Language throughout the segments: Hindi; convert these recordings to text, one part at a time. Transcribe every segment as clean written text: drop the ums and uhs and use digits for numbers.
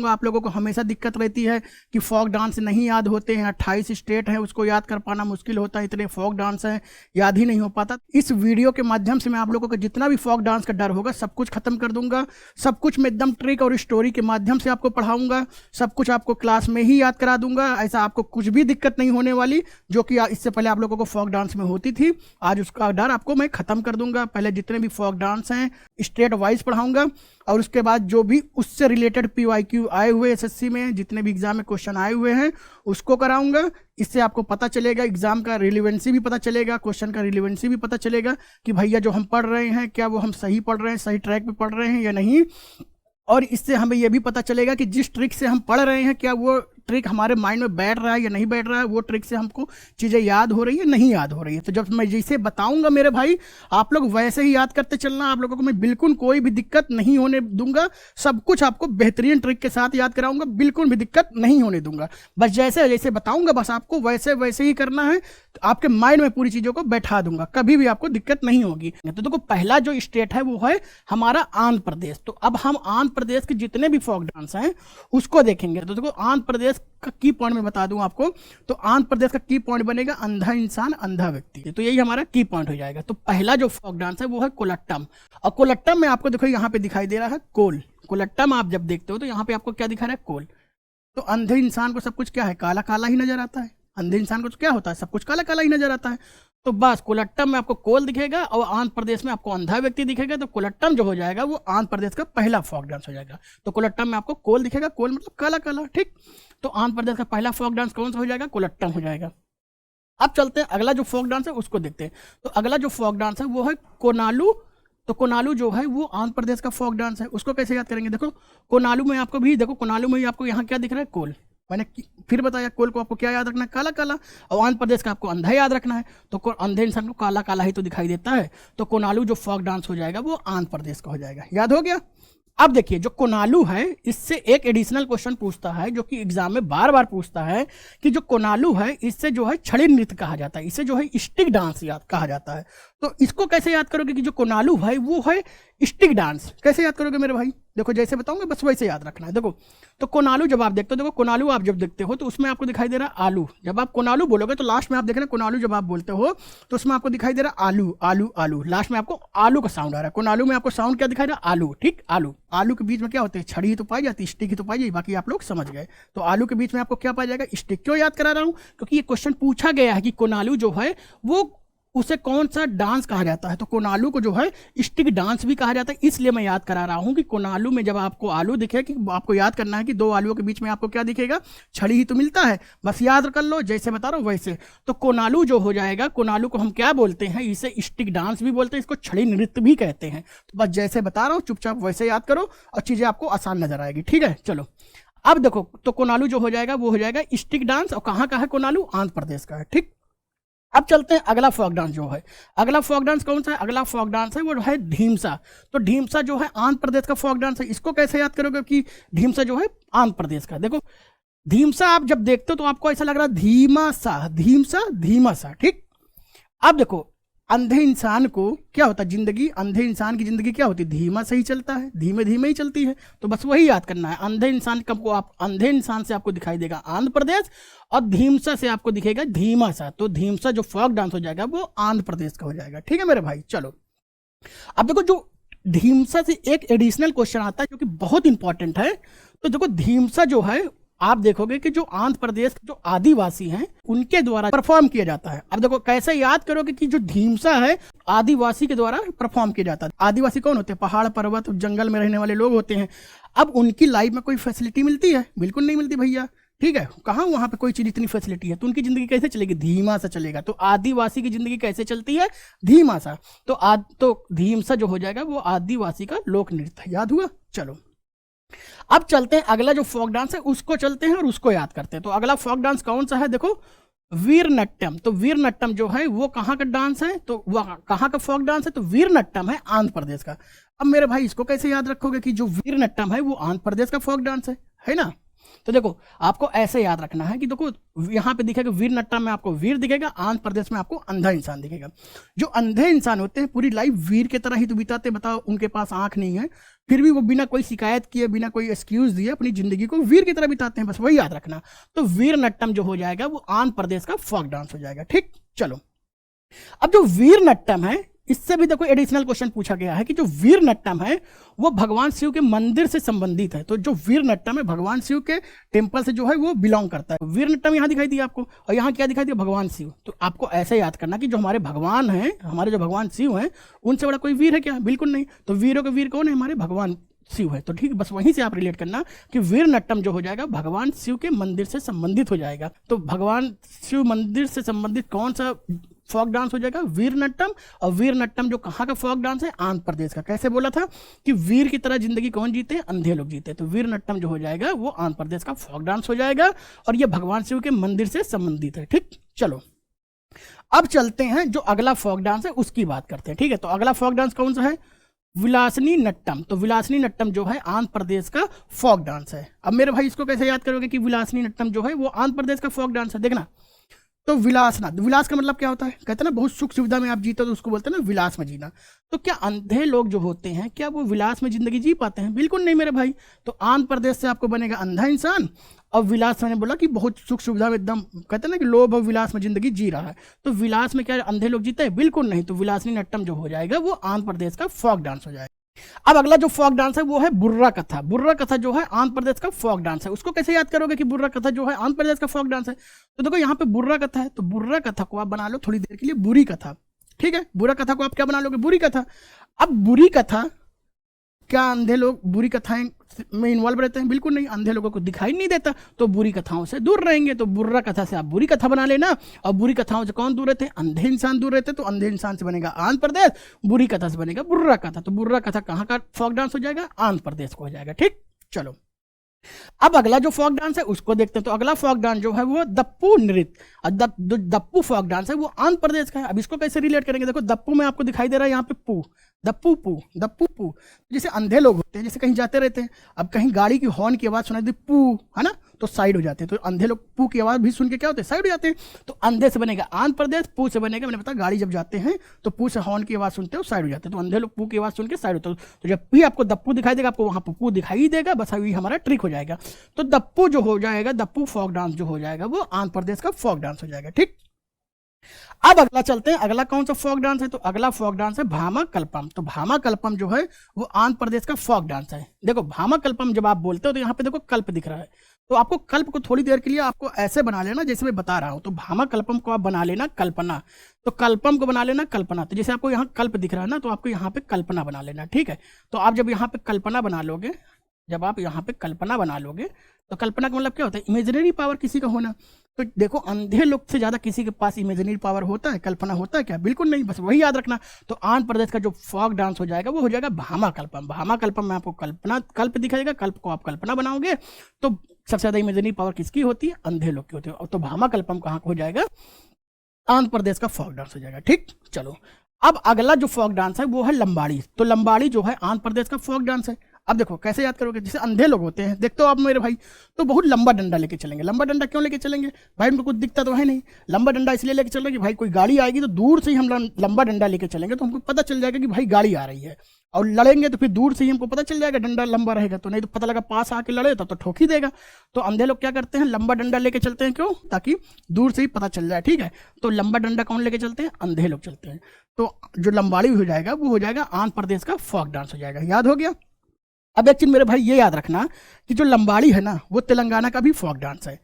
आप लोगों को हमेशा दिक्कत रहती है कि फोक डांस नहीं याद होते हैं, 28 स्टेट है, उसको याद कर पाना मुश्किल होता है, इतने फोक डांस हैं, याद ही नहीं हो पाता। इस वीडियो के माध्यम से मैं आप लोगों को जितना भी फोक डांस का डर होगा सब कुछ खत्म कर दूंगा। सब कुछ मैं एकदम ट्रिक और स्टोरी के माध्यम से आपको पढ़ाऊंगा, सब कुछ आपको क्लास में ही याद करा दूंगा। ऐसा आपको कुछ भी दिक्कत नहीं होने वाली जो कि इससे पहले आप लोगों को फोक डांस में होती थी। आज उसका डर आपको मैं खत्म कर दूंगा। पहले जितने भी फोक डांस हैं स्टेट वाइज पढ़ाऊंगा और उसके बाद जो भी उससे रिलेटेड PYQ आए हुए SSC में जितने भी एग्जाम में क्वेश्चन आए हुए हैं उसको कराऊंगा। इससे आपको पता चलेगा, एग्जाम का रिलेवेंसी भी पता चलेगा, क्वेश्चन का रिलेवेंसी भी पता चलेगा कि भैया जो हम पढ़ रहे हैं क्या वो हम सही पढ़ रहे हैं, सही ट्रैक पे पढ़ रहे हैं या नहीं। और इससे हमें यह भी पता चलेगा कि जिस ट्रिक से हम पढ़ रहे हैं क्या वो ट्रिक हमारे माइंड में बैठ रहा है या नहीं बैठ रहा है, वो ट्रिक से हमको चीज़ें याद हो रही है नहीं याद हो रही है। तो जब मैं जैसे बताऊंगा मेरे भाई आप लोग वैसे ही याद करते चलना। आप लोगों को मैं बिल्कुल कोई भी दिक्कत नहीं होने दूंगा, सब कुछ आपको बेहतरीन ट्रिक के साथ याद कराऊंगा, बिल्कुल भी दिक्कत नहीं होने दूंगा। बस जैसे जैसे बताऊंगा बस आपको वैसे वैसे ही करना है। तो आपके माइंड में पूरी चीज़ों को बैठा दूंगा, कभी भी आपको दिक्कत नहीं होगी। तो देखो पहला जो स्टेट है वो है हमारा आंध्र प्रदेश। तो अब हम आंध्र प्रदेश के जितने भी फोक डांस हैं उसको देखेंगे। तो देखो आंध्र प्रदेश का की पॉइंट में बता दूं आपको, तो आंध्र प्रदेश का की पॉइंट बनेगा अंधा इंसान अंधा व्यक्ति। तो यही हमारा की पॉइंट हो जाएगा। तो पहला जो फोक डांस है वो है कोलट्टम। और कोलट्टम में आपको देखो यहाँ पे दिखाई दे रहा है कोल। कोलट्टम आप जब देखते हो तो यहाँ पे आपको क्या दिखा रहा है कोल। तो अंधे इंसान को सब कुछ क्या है काला काला ही नजर आता है। अंधे इंसान को तो क्या होता है सब कुछ काला काला ही नजर आता है। तो बस कोलट्टम में आपको कोल दिखेगा और आंध्र प्रदेश में आपको अंधा व्यक्ति दिखेगा। तो कोलट्टम जो हो जाएगा वो आंध्र प्रदेश का पहला फोक डांस हो जाएगा। तो कोलट्टम में आपको कोल दिखेगा, कोल मतलब काला काला, ठीक। तो आंध्र प्रदेश का पहला फोक डांस कौन सा हो जाएगा, कोलट्टम हो जाएगा। अब चलते हैं अगला जो फोक डांस है उसको देखते हैं। तो अगला जो फोक डांस है वो है कोनालू। तो कोनालू जो है वो आंध्र प्रदेश का फोक डांस है। उसको कैसे याद करेंगे, देखो कोनालू में आपको भी देखो, कोनालू में ही आपको यहाँ क्या दिख रहा है कोल। मैंने फिर बताया कोल को आपको क्या याद रखना है, काला काला। और आंध्र प्रदेश का आपको अंधा याद रखना है। तो अंधे इंसान को काला काला ही तो दिखाई देता है। तो कोनालू जो फोक डांस हो जाएगा वो आंध्र प्रदेश का हो जाएगा। याद हो गया। अब देखिए जो कोनालू है इससे एक एडिशनल क्वेश्चन पूछता है जो कि एग्जाम में बार बार पूछता है कि जो कोनालू है इससे जो है छड़ी नृत्य कहा जाता है, इसे जो है स्टिक डांस याद कहा जाता है। तो इसको कैसे याद करोगे कि जो कोनालू है वो है स्टिक डांस। कैसे याद करोगे मेरे भाई, देखो जैसे बताऊंगा बस वैसे याद रखना है। देखो तो कोनालू जब आप देखते हो, देखो कोनालू आप जब देखते हो तो उसमें आपको दिखाई दे रहा है आलू। जब आप कोनालू बोलोगे तो लास्ट में आप देख रहे हैं कोनालू जब आप बोलते हो तो उसमें आपको दिखाई दे रहा है आलू आलू आलू, लास्ट में आपको आलू का साउंड आ रहा है। कोनालू में आपको साउंड क्या दिखाई दे रहा है, आलू, ठीक। आलू, आलू के बीच में क्या होते हैं, छड़ी ही तो पाई जाती है, स्टिक ही तो पाई जाती, बाकी आप लोग समझ गए। तो आलू के बीच में आपको क्या पाया जाएगा, स्टिक। क्यों याद करा रहा हूं, क्योंकि ये क्वेश्चन पूछा गया है कि कोनालू जो है वो उसे कौन सा डांस कहा जाता है। तो कोनालू को जो है स्टिक डांस भी कहा जाता है। इसलिए मैं याद करा रहा हूं कि कोनालू में जब आपको आलू दिखे कि आपको याद करना है कि दो आलूओं के बीच में आपको क्या दिखेगा, छड़ी ही तो मिलता है। बस याद कर लो जैसे बता रहा हूं वैसे। तो कोनालू जो हो जाएगा, कोनालू को हम क्या बोलते हैं, इसे स्टिक डांस भी बोलते हैं, इसको छड़ी नृत्य भी कहते हैं। तो बस जैसे बता रहा हूं चुपचाप वैसे याद करो और चीजें आपको आसान नजर आएगी, ठीक है। चलो अब देखो तो कोनालू जो हो जाएगा वो हो जाएगा स्टिक डांस। और कहाँ का है कोनालू, आंध्र प्रदेश का है, ठीक। अब चलते हैं अगला फोक डांस जो है। अगला फोक डांस कौन सा है, अगला फोक डांस है वो है ढीमसा। तो ढीमसा जो है आंध्र प्रदेश का फोक डांस है। इसको कैसे याद करोगे कि ढीमसा जो है आंध्र प्रदेश का। देखो ढीमसा आप जब देखते हो तो आपको ऐसा लग रहा है धीमा सा, ढीमसा धीमा सा, ठीक। अब देखो अंधे इंसान को क्या होता है, जिंदगी, अंधे इंसान की जिंदगी क्या होती है, धीमा से ही चलता है, धीमे धीमे ही चलती है। तो बस वही याद करना है। अंधे इंसान कब को आप, अंधे इंसान से आपको दिखाई देगा आंध्र प्रदेश और धीमसा से आपको दिखेगा धीमा सा। तो धीमसा जो फोक डांस हो जाएगा वो आंध्र प्रदेश का हो जाएगा, ठीक है मेरे भाई। चलो अब देखो जो ढीमसा से एक एडिशनल क्वेश्चन आता है जो कि बहुत इंपॉर्टेंट है। तो देखो ढीमसा जो है आप देखोगे कि जो आंध्र प्रदेश के जो आदिवासी हैं उनके द्वारा परफॉर्म किया जाता है। अब देखो कैसे याद करोगे कि जो ढीमसा है आदिवासी के द्वारा परफॉर्म किया जाता है। आदिवासी कौन होते हैं, पहाड़ पर्वत जंगल में रहने वाले लोग होते हैं। अब उनकी लाइफ में कोई फैसिलिटी मिलती है, बिल्कुल नहीं मिलती भैया, ठीक है। कहाँ वहां पे कोई चीज इतनी फैसिलिटी है, तो उनकी जिंदगी कैसे चलेगी, धीमा सा चलेगा। तो आदिवासी की जिंदगी कैसे चलती है, धीमा सा। तो धीमसा जो हो जाएगा वो आदिवासी का लोक नृत्य, याद हुआ। चलो अब चलते हैं अगला जो फोक डांस है उसको चलते हैं और उसको याद करते हैं। तो अगला फोक डांस कौन सा है, देखो वीरनट्टम। तो वीरनट्टम जो है वो कहाँ का डांस है, तो वह कहाँ का फोक डांस है, तो वीरनट्टम है आंध्र प्रदेश का। अब मेरे भाई इसको कैसे याद रखोगे कि जो वीरनट्टम है वो आंध्र प्रदेश का फोक डांस है ना। तो देखो आपको ऐसे याद रखना है कि देखो यहाँ पे दिखेगा वीर नट्टा में आपको वीर दिखेगा, आंध्र प्रदेश में आपको अंधा इंसान दिखेगा। जो अंधे इंसान होते हैं पूरी लाइफ वीर की तरह ही तो बिताते, बताओ उनके पास आंख नहीं है फिर भी वो बिना कोई शिकायत किए बिना कोई एक्सक्यूज दिए अपनी जिंदगी को वीर की तरह बिताते हैं, बस वही याद रखना। तो वीर नट्टम जो हो जाएगा वो आंध्र प्रदेश का फोक डांस हो जाएगा। ठीक, चलो अब जो वीर नट्टम है इससे भी देखो एडिशनल क्वेश्चन पूछा गया है कि जो वीर नट्टम है वो भगवान शिव के मंदिर से संबंधित है। तो जो वीर नट्टम है भगवान शिव के टेम्पल से जो है वो बिलोंग करता है। वीर नट्टम यहाँ दिखाई दिया आपको और यहाँ क्या दिखाई दिया, भगवान शिव। तो आपको ऐसे याद करना कि जो हमारे भगवान हैं, हमारे जो भगवान शिव हैं, उनसे बड़ा कोई वीर है क्या? बिल्कुल नहीं। तो वीरों के वीर कौन है? हमारे भगवान शिव है। तो ठीक, बस वहीं से आप रिलेट करना कि वीर नट्टम जो हो जाएगा भगवान शिव के मंदिर से संबंधित हो जाएगा। तो भगवान शिव मंदिर से संबंधित कौन सा फोक डांस हो जाएगा? वीर नट्टम। और वीर नट्टम जो कहाँ का फोक डांस है? आंध्र प्रदेश का। कैसे बोला था कि वीर की तरह जिंदगी कौन जीते? अंधे लोग जीते। तो वीर नट्टम जो हो जाएगा वो आंध्र प्रदेश का फोक डांस हो जाएगा और ये भगवान शिव के मंदिर से संबंधित है। ठीक, चलो अब चलते हैं जो अगला फोक डांस है उसकी बात करते हैं। ठीक है, तो अगला फोक डांस कौन सा है? विलासनी नट्टम। तो विलासनी नट्टम जो है आंध्र प्रदेश का फोक डांस है। अब मेरे भाई इसको कैसे याद करोगे कि विलासनी नट्टम जो है वो आंध्र प्रदेश का फोक डांस है? देखना, तो विलासनाथ, विलास का मतलब क्या होता है? कहते हैं ना बहुत सुख सुविधा में आप जीते हो तो उसको बोलते हैं ना विलास में जीना। तो क्या अंधे लोग जो होते हैं क्या वो विलास में जिंदगी जी पाते हैं? बिल्कुल नहीं मेरे भाई। तो आंध्र प्रदेश से आपको बनेगा अंधा इंसान और विलास मैंने बोला कि बहुत सुख सुविधा में एकदम कहते हैं ना कि लोभ और विलास में जिंदगी जी रहा है। तो विलास में क्या अंधे लोग जीते हैं? बिल्कुल नहीं। तो विलासनी नट्टम जो हो जाएगा वो आंध्र प्रदेश का फोक डांस हो जाएगा। अब अगला जो फोक डांस है वो है बुर्रा कथा। बुर्रा कथा जो है आंध्र प्रदेश का फोक डांस है। उसको कैसे याद करोगे कि बुर्रा कथा जो है आंध्र प्रदेश का फोक डांस है? तो देखो यहाँ पे बुर्रा कथा है, तो बुर्रा कथा को आप बना लो थोड़ी देर के लिए बुरी कथा। ठीक है, बुरा कथा को आप क्या बना लोगे? बुरी कथा। अब बुरी कथा, क्या अंधे लोग बुरी कथाएं में इन्वॉल्व रहते हैं? बिल्कुल नहीं। अंधे लोगों को दिखाई नहीं देता तो बुरी कथाओं से दूर रहेंगे। तो बुर्रा कथा से आप बुरी कथा बना लेना। और बुरी कथाओं से कौन दूर रहते हैं? अंधे इंसान दूर रहते हैं। तो अंधे इंसान से बनेगा आंध्र प्रदेश, बुरी कथा से बनेगा बुर्रा कथा। तो बुर्रा कथा कहाँ का फोक डांस हो जाएगा? आंध्र प्रदेश को हो जाएगा। ठीक, चलो अब अगला जो फोक डांस है उसको देखते हैं। तो अगला फोक डांस जो है वो दप्पू नृत्य। दप्पू फोक डांस है वो आंध्र प्रदेश का है। अब इसको कैसे रिलेट करेंगे? देखो दप्पू में आपको दिखाई दे रहा है यहाँ पे पू, दप्पू पू, दप्पू पू। जैसे अंधे लोग होते हैं, जैसे कहीं जाते रहते हैं, अब कहीं गाड़ी की हॉर्न की आवाज सुनाई दे पू, है ना, तो साइड हो जाते हैं। तो अंधे लोग पू की आवाज भी सुन के क्या होते हैं? साइड हो जाते हैं। तो अंधे से बनेगा आंध्र प्रदेश, पू से बनेगा, मैंने बताया गाड़ी जब जाते हैं तो पू से हॉर्न की आवाज सुनते हो साइड हो जाते हैं। तो अंधे लोग पू की आवाज सुन के साइड होते हैं। तो जब भी आपको दप्पू दिखाई देगा आपको वहां पू दिखाई ही देगा, बस अभी हमारा ट्रिक हो जाएगा। तो दप्पू जो हो जाएगा, दप्पू फोक डांस जो हो जाएगा वो आंध्र प्रदेश का फोक डांस हो जाएगा। ठीक, अब अगला चलते हैं। अगला कौन सा फोक डांस है? तो अगला फोक डांस है भामा कल्पम। तो भामा कल्पम जो है वो आंध्र प्रदेश का फोक डांस है। देखो भामा कल्पम जब आप बोलते हो तो यहाँ पे देखो कल्प दिख रहा है। तो आपको कल्प को थोड़ी देर के लिए आपको ऐसे बना लेना जैसे मैं बता रहा हूँ। तो भामा कल्पम को आप बना लेना कल्पना, तो कल्पम को बना लेना कल्पना। तो जैसे आपको यहाँ कल्प दिख रहा है ना, तो आपको यहाँ पे कल्पना बना लेना। ठीक है, तो आप जब यहाँ पे कल्पना बना लोगे, जब आप यहाँ पे कल्पना बना लोगे तो कल्पना का मतलब क्या होता है? इमेजिनरी पावर किसी का होना। तो देखो अंधे लोग से ज्यादा किसी के पास इमेजिनरी पावर होता है? कल्पना होता है क्या? बिल्कुल नहीं, बस वही याद रखना। तो आंध्र प्रदेश का जो फोक डांस हो जाएगा वो हो जाएगा भामा कल्पम। भामा कल्पम में आपको कल्पना कल्प दिखाएगा, कल्प को आप कल्पना बनाओगे। तो सबसे ज्यादा इमेजिनरी पावर किसकी होती है? अंधे लोग की होती है। तो भामा कल्पम कहाँ हो जाएगा? आंध्र प्रदेश का फोक डांस हो जाएगा। ठीक, चलो अब अगला जो फोक डांस है वो है लंबाड़ी। तो लंबाड़ी जो है आंध्र प्रदेश का फोक डांस है। अब देखो कैसे याद करोगे? जैसे अंधे लोग होते हैं, देखते हो आप मेरे भाई, तो बहुत लंबा डंडा लेके चलेंगे। लंबा डंडा क्यों लेके चलेंगे भाई? उनको कुछ दिखता तो है नहीं। लंबा डंडा इसलिए लेके चलेंगे कि भाई कोई गाड़ी आएगी तो दूर से ही हम लंबा डंडा लेके चलेंगे तो हमको पता चल जाएगा कि भाई गाड़ी आ रही है। और लड़ेंगे तो फिर दूर से ही हमको पता चल जाएगा, डंडा लंबा रहेगा। तो नहीं तो पता लगा पास आके लड़े तो ठोक ही देगा। तो अंधे लोग क्या करते हैं? लंबा डंडा लेके चलते हैं। क्यों? ताकि दूर से ही पता चल जाए। ठीक है, तो लंबा डंडा कौन लेके चलते हैं? अंधे लोग चलते हैं। तो जो लंबाड़ी हो जाएगा वो हो जाएगा आंध्र प्रदेश का फोक डांस हो जाएगा। याद हो गया? अब एक चीज मेरे भाई ये याद रखना कि जो लंबाड़ी है ना वो तेलंगाना का भी फोक डांस है।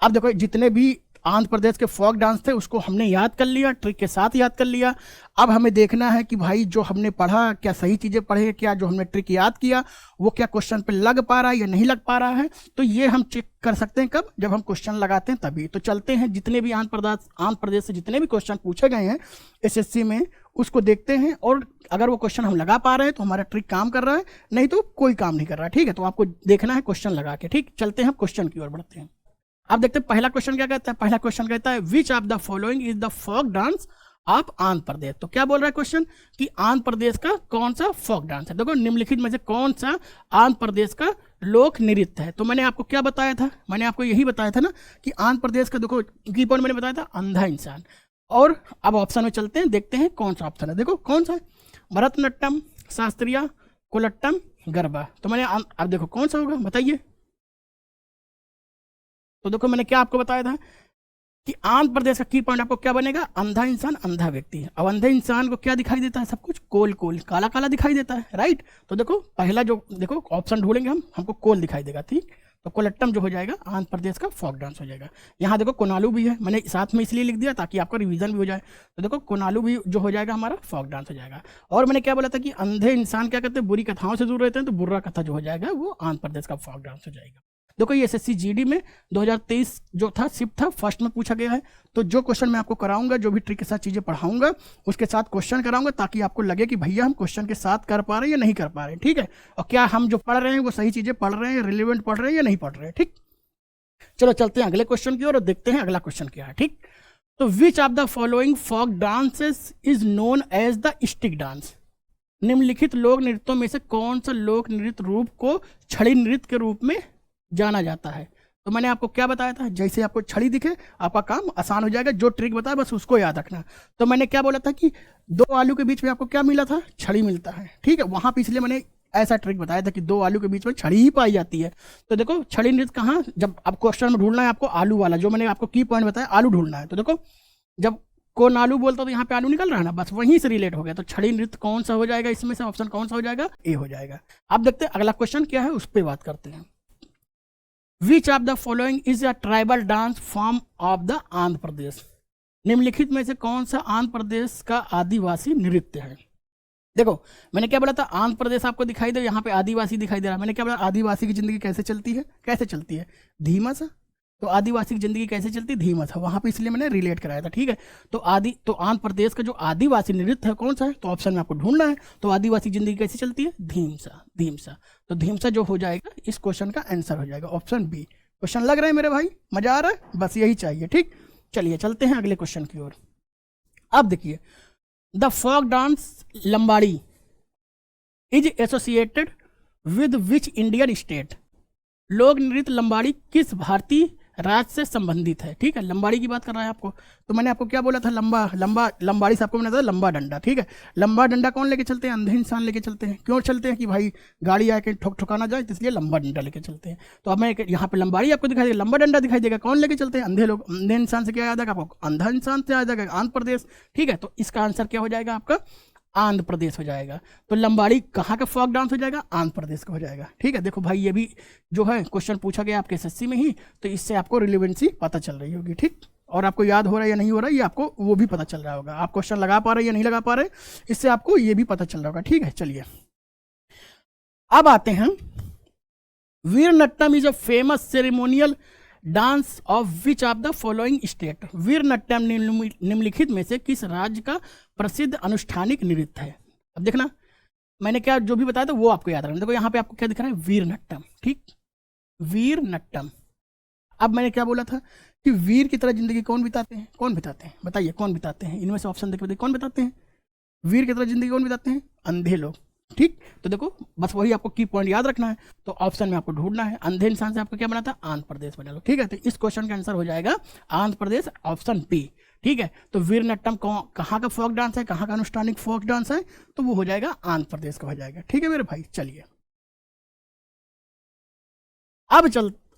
अब देखो जितने भी आंध्र प्रदेश के फोक डांस थे उसको हमने याद कर लिया, ट्रिक के साथ याद कर लिया। अब हमें देखना है कि भाई जो हमने पढ़ा क्या सही चीज़ें पढ़े, क्या जो हमने ट्रिक याद किया वो क्या क्वेश्चन पे लग पा रहा है या नहीं लग पा रहा है। तो ये हम चेक कर सकते हैं कब? जब हम क्वेश्चन लगाते हैं तभी। तो चलते हैं जितने भी आंध्र प्रदेश से जितने भी क्वेश्चन पूछे गए हैं एसएससी में उसको देखते हैं, और अगर वो क्वेश्चन हम लगा पा रहे हैं तो हमारा ट्रिक काम कर रहा है, नहीं तो कोई काम नहीं कर रहा है। ठीक है, तो आपको देखना है क्वेश्चन लगा के। ठीक, चलते हैं क्वेश्चन की ओर बढ़ते हैं। अब देखते हैं पहला क्वेश्चन क्या कहता है। पहला क्वेश्चन कहता है which of the following is the folk dance of Andhra Pradesh. तो क्या बोल रहा है क्वेश्चन कि आंध्र प्रदेश का कौन सा फोक डांस है। देखो निम्नलिखित में से कौन सा आंध्र प्रदेश का लोक नृत्य है। तो मैंने आपको क्या बताया था, मैंने आपको यही बताया था ना कि आंध्र प्रदेश का देखो की पॉइंट मैंने बताया था अंधा इंसान। और अब ऑप्शन में चलते हैं, देखते हैं कौन सा ऑप्शन है। देखो कौन सा है, भरतनाट्यम, शास्त्रीय, कोलट्टम, गरबा। तो मैंने अब देखो कौन सा होगा बताइए। तो देखो मैंने क्या आपको बताया था कि आंध्र प्रदेश का की पॉइंट आपको क्या बनेगा, अंधा इंसान, अंधा व्यक्ति। अब अंधे इंसान को क्या दिखाई देता है, सब कुछ कोल कोल, काला काला दिखाई देता है, राइट। तो देखो पहला जो देखो ऑप्शन ढूंढेंगे हम, हमको कोल दिखाई देगा, ठीक। तो कोलट्टम जो हो जाएगा आंध्र प्रदेश का फोक डांस हो जाएगा। यहाँ देखो कोनालू भी है, मैंने साथ में इसलिए लिख दिया ताकि आपका रिवीजन भी हो जाए। तो देखो कोनालू भी जो हो जाएगा हमारा फोक डांस हो जाएगा। और मैंने क्या बोला था कि अंधे इंसान क्या करते हैं, बुरी कथाओं से दूर रहते हैं, तो बुर्रा कथा जो हो जाएगा वो आंध्र प्रदेश का फोक डांस हो जाएगा। देखो ये एसएससी जीडी में 2023 जो था शिफ्ट था, फर्स्ट में पूछा गया है। तो जो क्वेश्चन मैं आपको कराऊंगा, जो भी ट्रिक के साथ चीज़ें पढ़ाऊंगा, उसके साथ क्वेश्चन कराऊंगा ताकि आपको लगे कि भैया हम क्वेश्चन के साथ कर पा रहे हैं या नहीं कर पा रहे हैं, ठीक है। और क्या हम जो पढ़ रहे हैं वो सही चीज़ें पढ़ रहे हैं, रिलेवेंट पढ़ रहे हैं या नहीं पढ़ रहे हैं, ठीक। चलो चलते हैं अगले क्वेश्चन की ओर और देखते हैं अगला क्वेश्चन क्या है, ठीक। तो which of the following folk dances is known as the stick dance. निम्नलिखित लोक नृत्यों में से कौन सा लोक नृत्य रूप को छड़ी नृत्य के रूप में जाना जाता है। तो मैंने आपको क्या बताया था, जैसे आपको छड़ी दिखे आपका काम आसान हो जाएगा, जो ट्रिक बताया बस उसको याद रखना। तो मैंने क्या बोला था कि दो आलू के बीच में आपको क्या मिला था, छड़ी मिलता है, ठीक है। वहां पे इसलिए मैंने ऐसा ट्रिक बताया था कि दो आलू के बीच में छड़ी ही पाई जाती है। तो देखो छड़ी नृत्य कहाँ, जब आप क्वेश्चन में ढूंढना है आपको आलू वाला, जो मैंने आपको की पॉइंट बताया आलू ढूंढना है। तो देखो जब कौन आलू बोलता तो यहाँ पे आलू निकल रहा है ना, बस वहीं से रिलेट हो गया। तो छड़ी नृत्य कौन सा हो जाएगा, इसमें से ऑप्शन कौन सा हो जाएगा, ए हो जाएगा। अब देखते हैं अगला क्वेश्चन क्या है, उस पर बात करते हैं। Which of the following is a tribal dance form of the Andhra Pradesh. निम्नलिखित में से कौन सा आंध्र प्रदेश का आदिवासी नृत्य है। देखो मैंने क्या बोला था, आंध्र प्रदेश आपको दिखाई दे, यहाँ पे आदिवासी दिखाई दे रहा है। मैंने क्या बोला, आदिवासी की जिंदगी कैसे चलती है, कैसे चलती है, धीमा सा। तो आदिवासी की जिंदगी कैसे चलती है, धीमा सा। वहां पे इसलिए मैंने रिलेट कराया था, ठीक है। तो आंध्र प्रदेश का जो आदिवासी नृत्य है कौन सा है, तो ऑप्शन में आपको ढूंढना है। तो आदिवासी जिंदगी कैसे चलती है, धीम सा, धीम सा। तो धीम सा जो हो जाएगा इस क्वेश्चन का आंसर हो जाएगा ऑप्शन बी। क्वेश्चन लग रहा है मेरे भाई, मजा आ रहा है, बस यही चाहिए, ठीक। चलिए चलते हैं अगले क्वेश्चन की ओर। अब देखिए, the folk dance Lambadi is associated with which Indian state. लोक नृत्य लंबाड़ी किस भारतीय राज्य से संबंधित है, ठीक है। लंबाड़ी की बात कर रहा है आपको। तो मैंने आपको क्या बोला था, लंबाड़ी से आपको मैंने बताया लंबा डंडा, ठीक है। लंबा डंडा कौन लेके चलते हैं, अंधे इंसान लेके चलते हैं। क्यों चलते हैं कि भाई गाड़ी आके ठोका ना जाए, इसलिए लंबा डंडा लेके चलते हैं। तो अब मैं यहाँ पे लंबाड़ी आपको दिखाई देगा, लंबा डंडा दिखाई देगा, कौन लेके चलते हैं, अंधे लोग। अंधे इंसान से क्या याद आएगा आपको, अंधा इंसान से याद आएगा आंध्र प्रदेश, ठीक है। तो इसका आंसर क्या हो जाएगा आपका, आंध्र प्रदेश हो जाएगा। तो लंबाड़ी कहाँ का फोक डांस हो जाएगा, आंध्र प्रदेश का हो जाएगा, ठीक है। देखो भाई ये भी जो है क्वेश्चन पूछा गया आपके एसएससी में ही, तो इससे आपको रिलेवेंसी पता चल रही होगी, ठीक। और आपको याद हो रहा है या नहीं हो रहा है ये आपको वो भी पता चल रहा होगा। आप क्वेश्चन लगा पा रहे हैं या नहीं लगा पा रहे, इससे आपको ये भी पता चल रहा होगा, ठीक है। चलिए अब आते हैं, Veeranatyam is a famous ceremonial dance of which of the following state. Veeranatyam निम्नलिखित में से किस राज्य का प्रसिद्ध अनुष्ठानिक नृत्य है। अब देखना मैंने क्या जो भी बताया था वो आपको याद रखना। देखो यहाँ पे आपको क्या दिख रहा है, वीरनट्टम, ठीक, वीरनट्टम। अब मैंने क्या बोला था कि वीर की तरह जिंदगी कौन बिताते हैं, कौन बिताते हैं, बताइए कौन बिताते हैं। इनमें से ऑप्शन देखो कौन बिताते हैं, वीर की तरह जिंदगी कौन बिताते हैं, अंधे लोग, ठीक। तो देखो बस वही आपको की पॉइंट याद रखना है। तो ऑप्शन में आपको ढूंढना है, अंधे इंसान से आपको क्या बना था, आंध्र प्रदेश बना लो, ठीक है। तो इस क्वेश्चन का आंसर हो जाएगा आंध्र प्रदेश, ऑप्शन बी, ठीक है। तो वीरनट्टम कहाँ का फोक डांस है, कहाँ का अनुष्ठानिक फोक डांस है, तो वो हो जाएगा आंध्र प्रदेश का हो जाएगा, ठीक है मेरे भाई। चलिए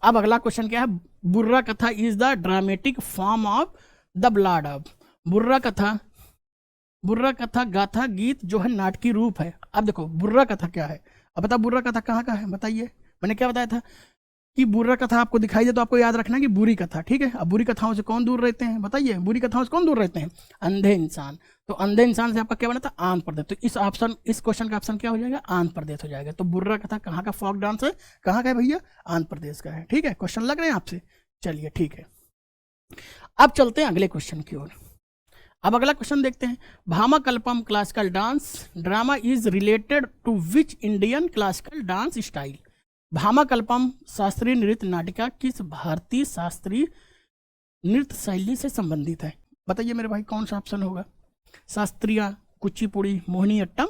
अब अगला क्वेश्चन क्या है, Burra Katha is the dramatic form of the blood of. Burra Katha गाथा गीत जो है नाटकीय रूप है। अब देखो बुर्रा कथा क्या है, अब बताओ बुर्रा कथा कहाँ का है, बताइए। मैंने क्या बताया था कि बुर्रा कथा आपको दिखाई दे तो आपको याद रखना है कि बुरी कथा, ठीक है। अब बुरी कथाओं से कौन दूर रहते हैं, बताइए, बुरी कथाओं से कौन दूर रहते हैं, अंधे इंसान। तो अंधे इंसान से आपका क्या बना था, आंध्र प्रदेश। तो इस क्वेश्चन का ऑप्शन क्या हो जाएगा, आंध्र प्रदेश हो जाएगा। तो बुर्रा कथा कहाँ का फोक डांस है, कहाँ का है भैया, आंध्र प्रदेश का है, ठीक है। क्वेश्चन लग रहे हैं आपसे, चलिए ठीक है। अब चलते हैं अगले क्वेश्चन की ओर। अब अगला क्वेश्चन देखते हैं, Bhamakalapam classical dance drama is related to which Indian classical dance style. Bhamakalapam शास्त्रीय नृत्य नाटिका किस भारतीय शास्त्रीय नृत्य शैली से संबंधित है, बताइए मेरे भाई कौन सा ऑप्शन होगा। शास्त्रीय, कुचिपुड़ी, मोहिनीअट्टम,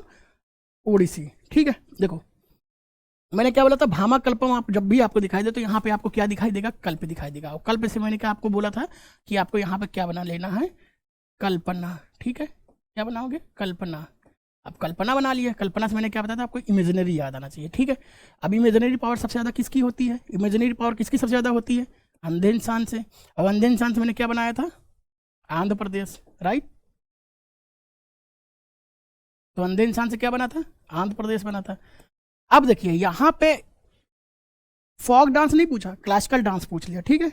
ओडिसी। ठीक है, देखो मैंने क्या बोला था, भामा कल्पम आप जब भी आपको दिखाई दे तो यहाँ पे आपको क्या दिखाई देगा, कल्प दिखाई देगा। और कल्प से मैंने क्या आपको बोला था कि आपको यहाँ पे क्या बना लेना है, कल्पना। ठीक है, क्या बनाओगे, कल्पना। अब कल्पना बना लिया, कल्पना से मैंने क्या बताया था आपको, इमेजिनरी याद आना चाहिए। ठीक है, अब इमेजिनरी पावर सबसे ज़्यादा किसकी होती है, इमेजिनरी पावर किसकी सबसे ज़्यादा होती है, अंधे इंसान से। अब अंधे इंसान से मैंने क्या बनाया था, आंध्र प्रदेश, राइट। तो अंधे इंसान से क्या बना था, आंध्र प्रदेश बना था। अब देखिए यहाँ पे फॉक डांस नहीं पूछा, क्लासिकल डांस पूछ लिया। ठीक है,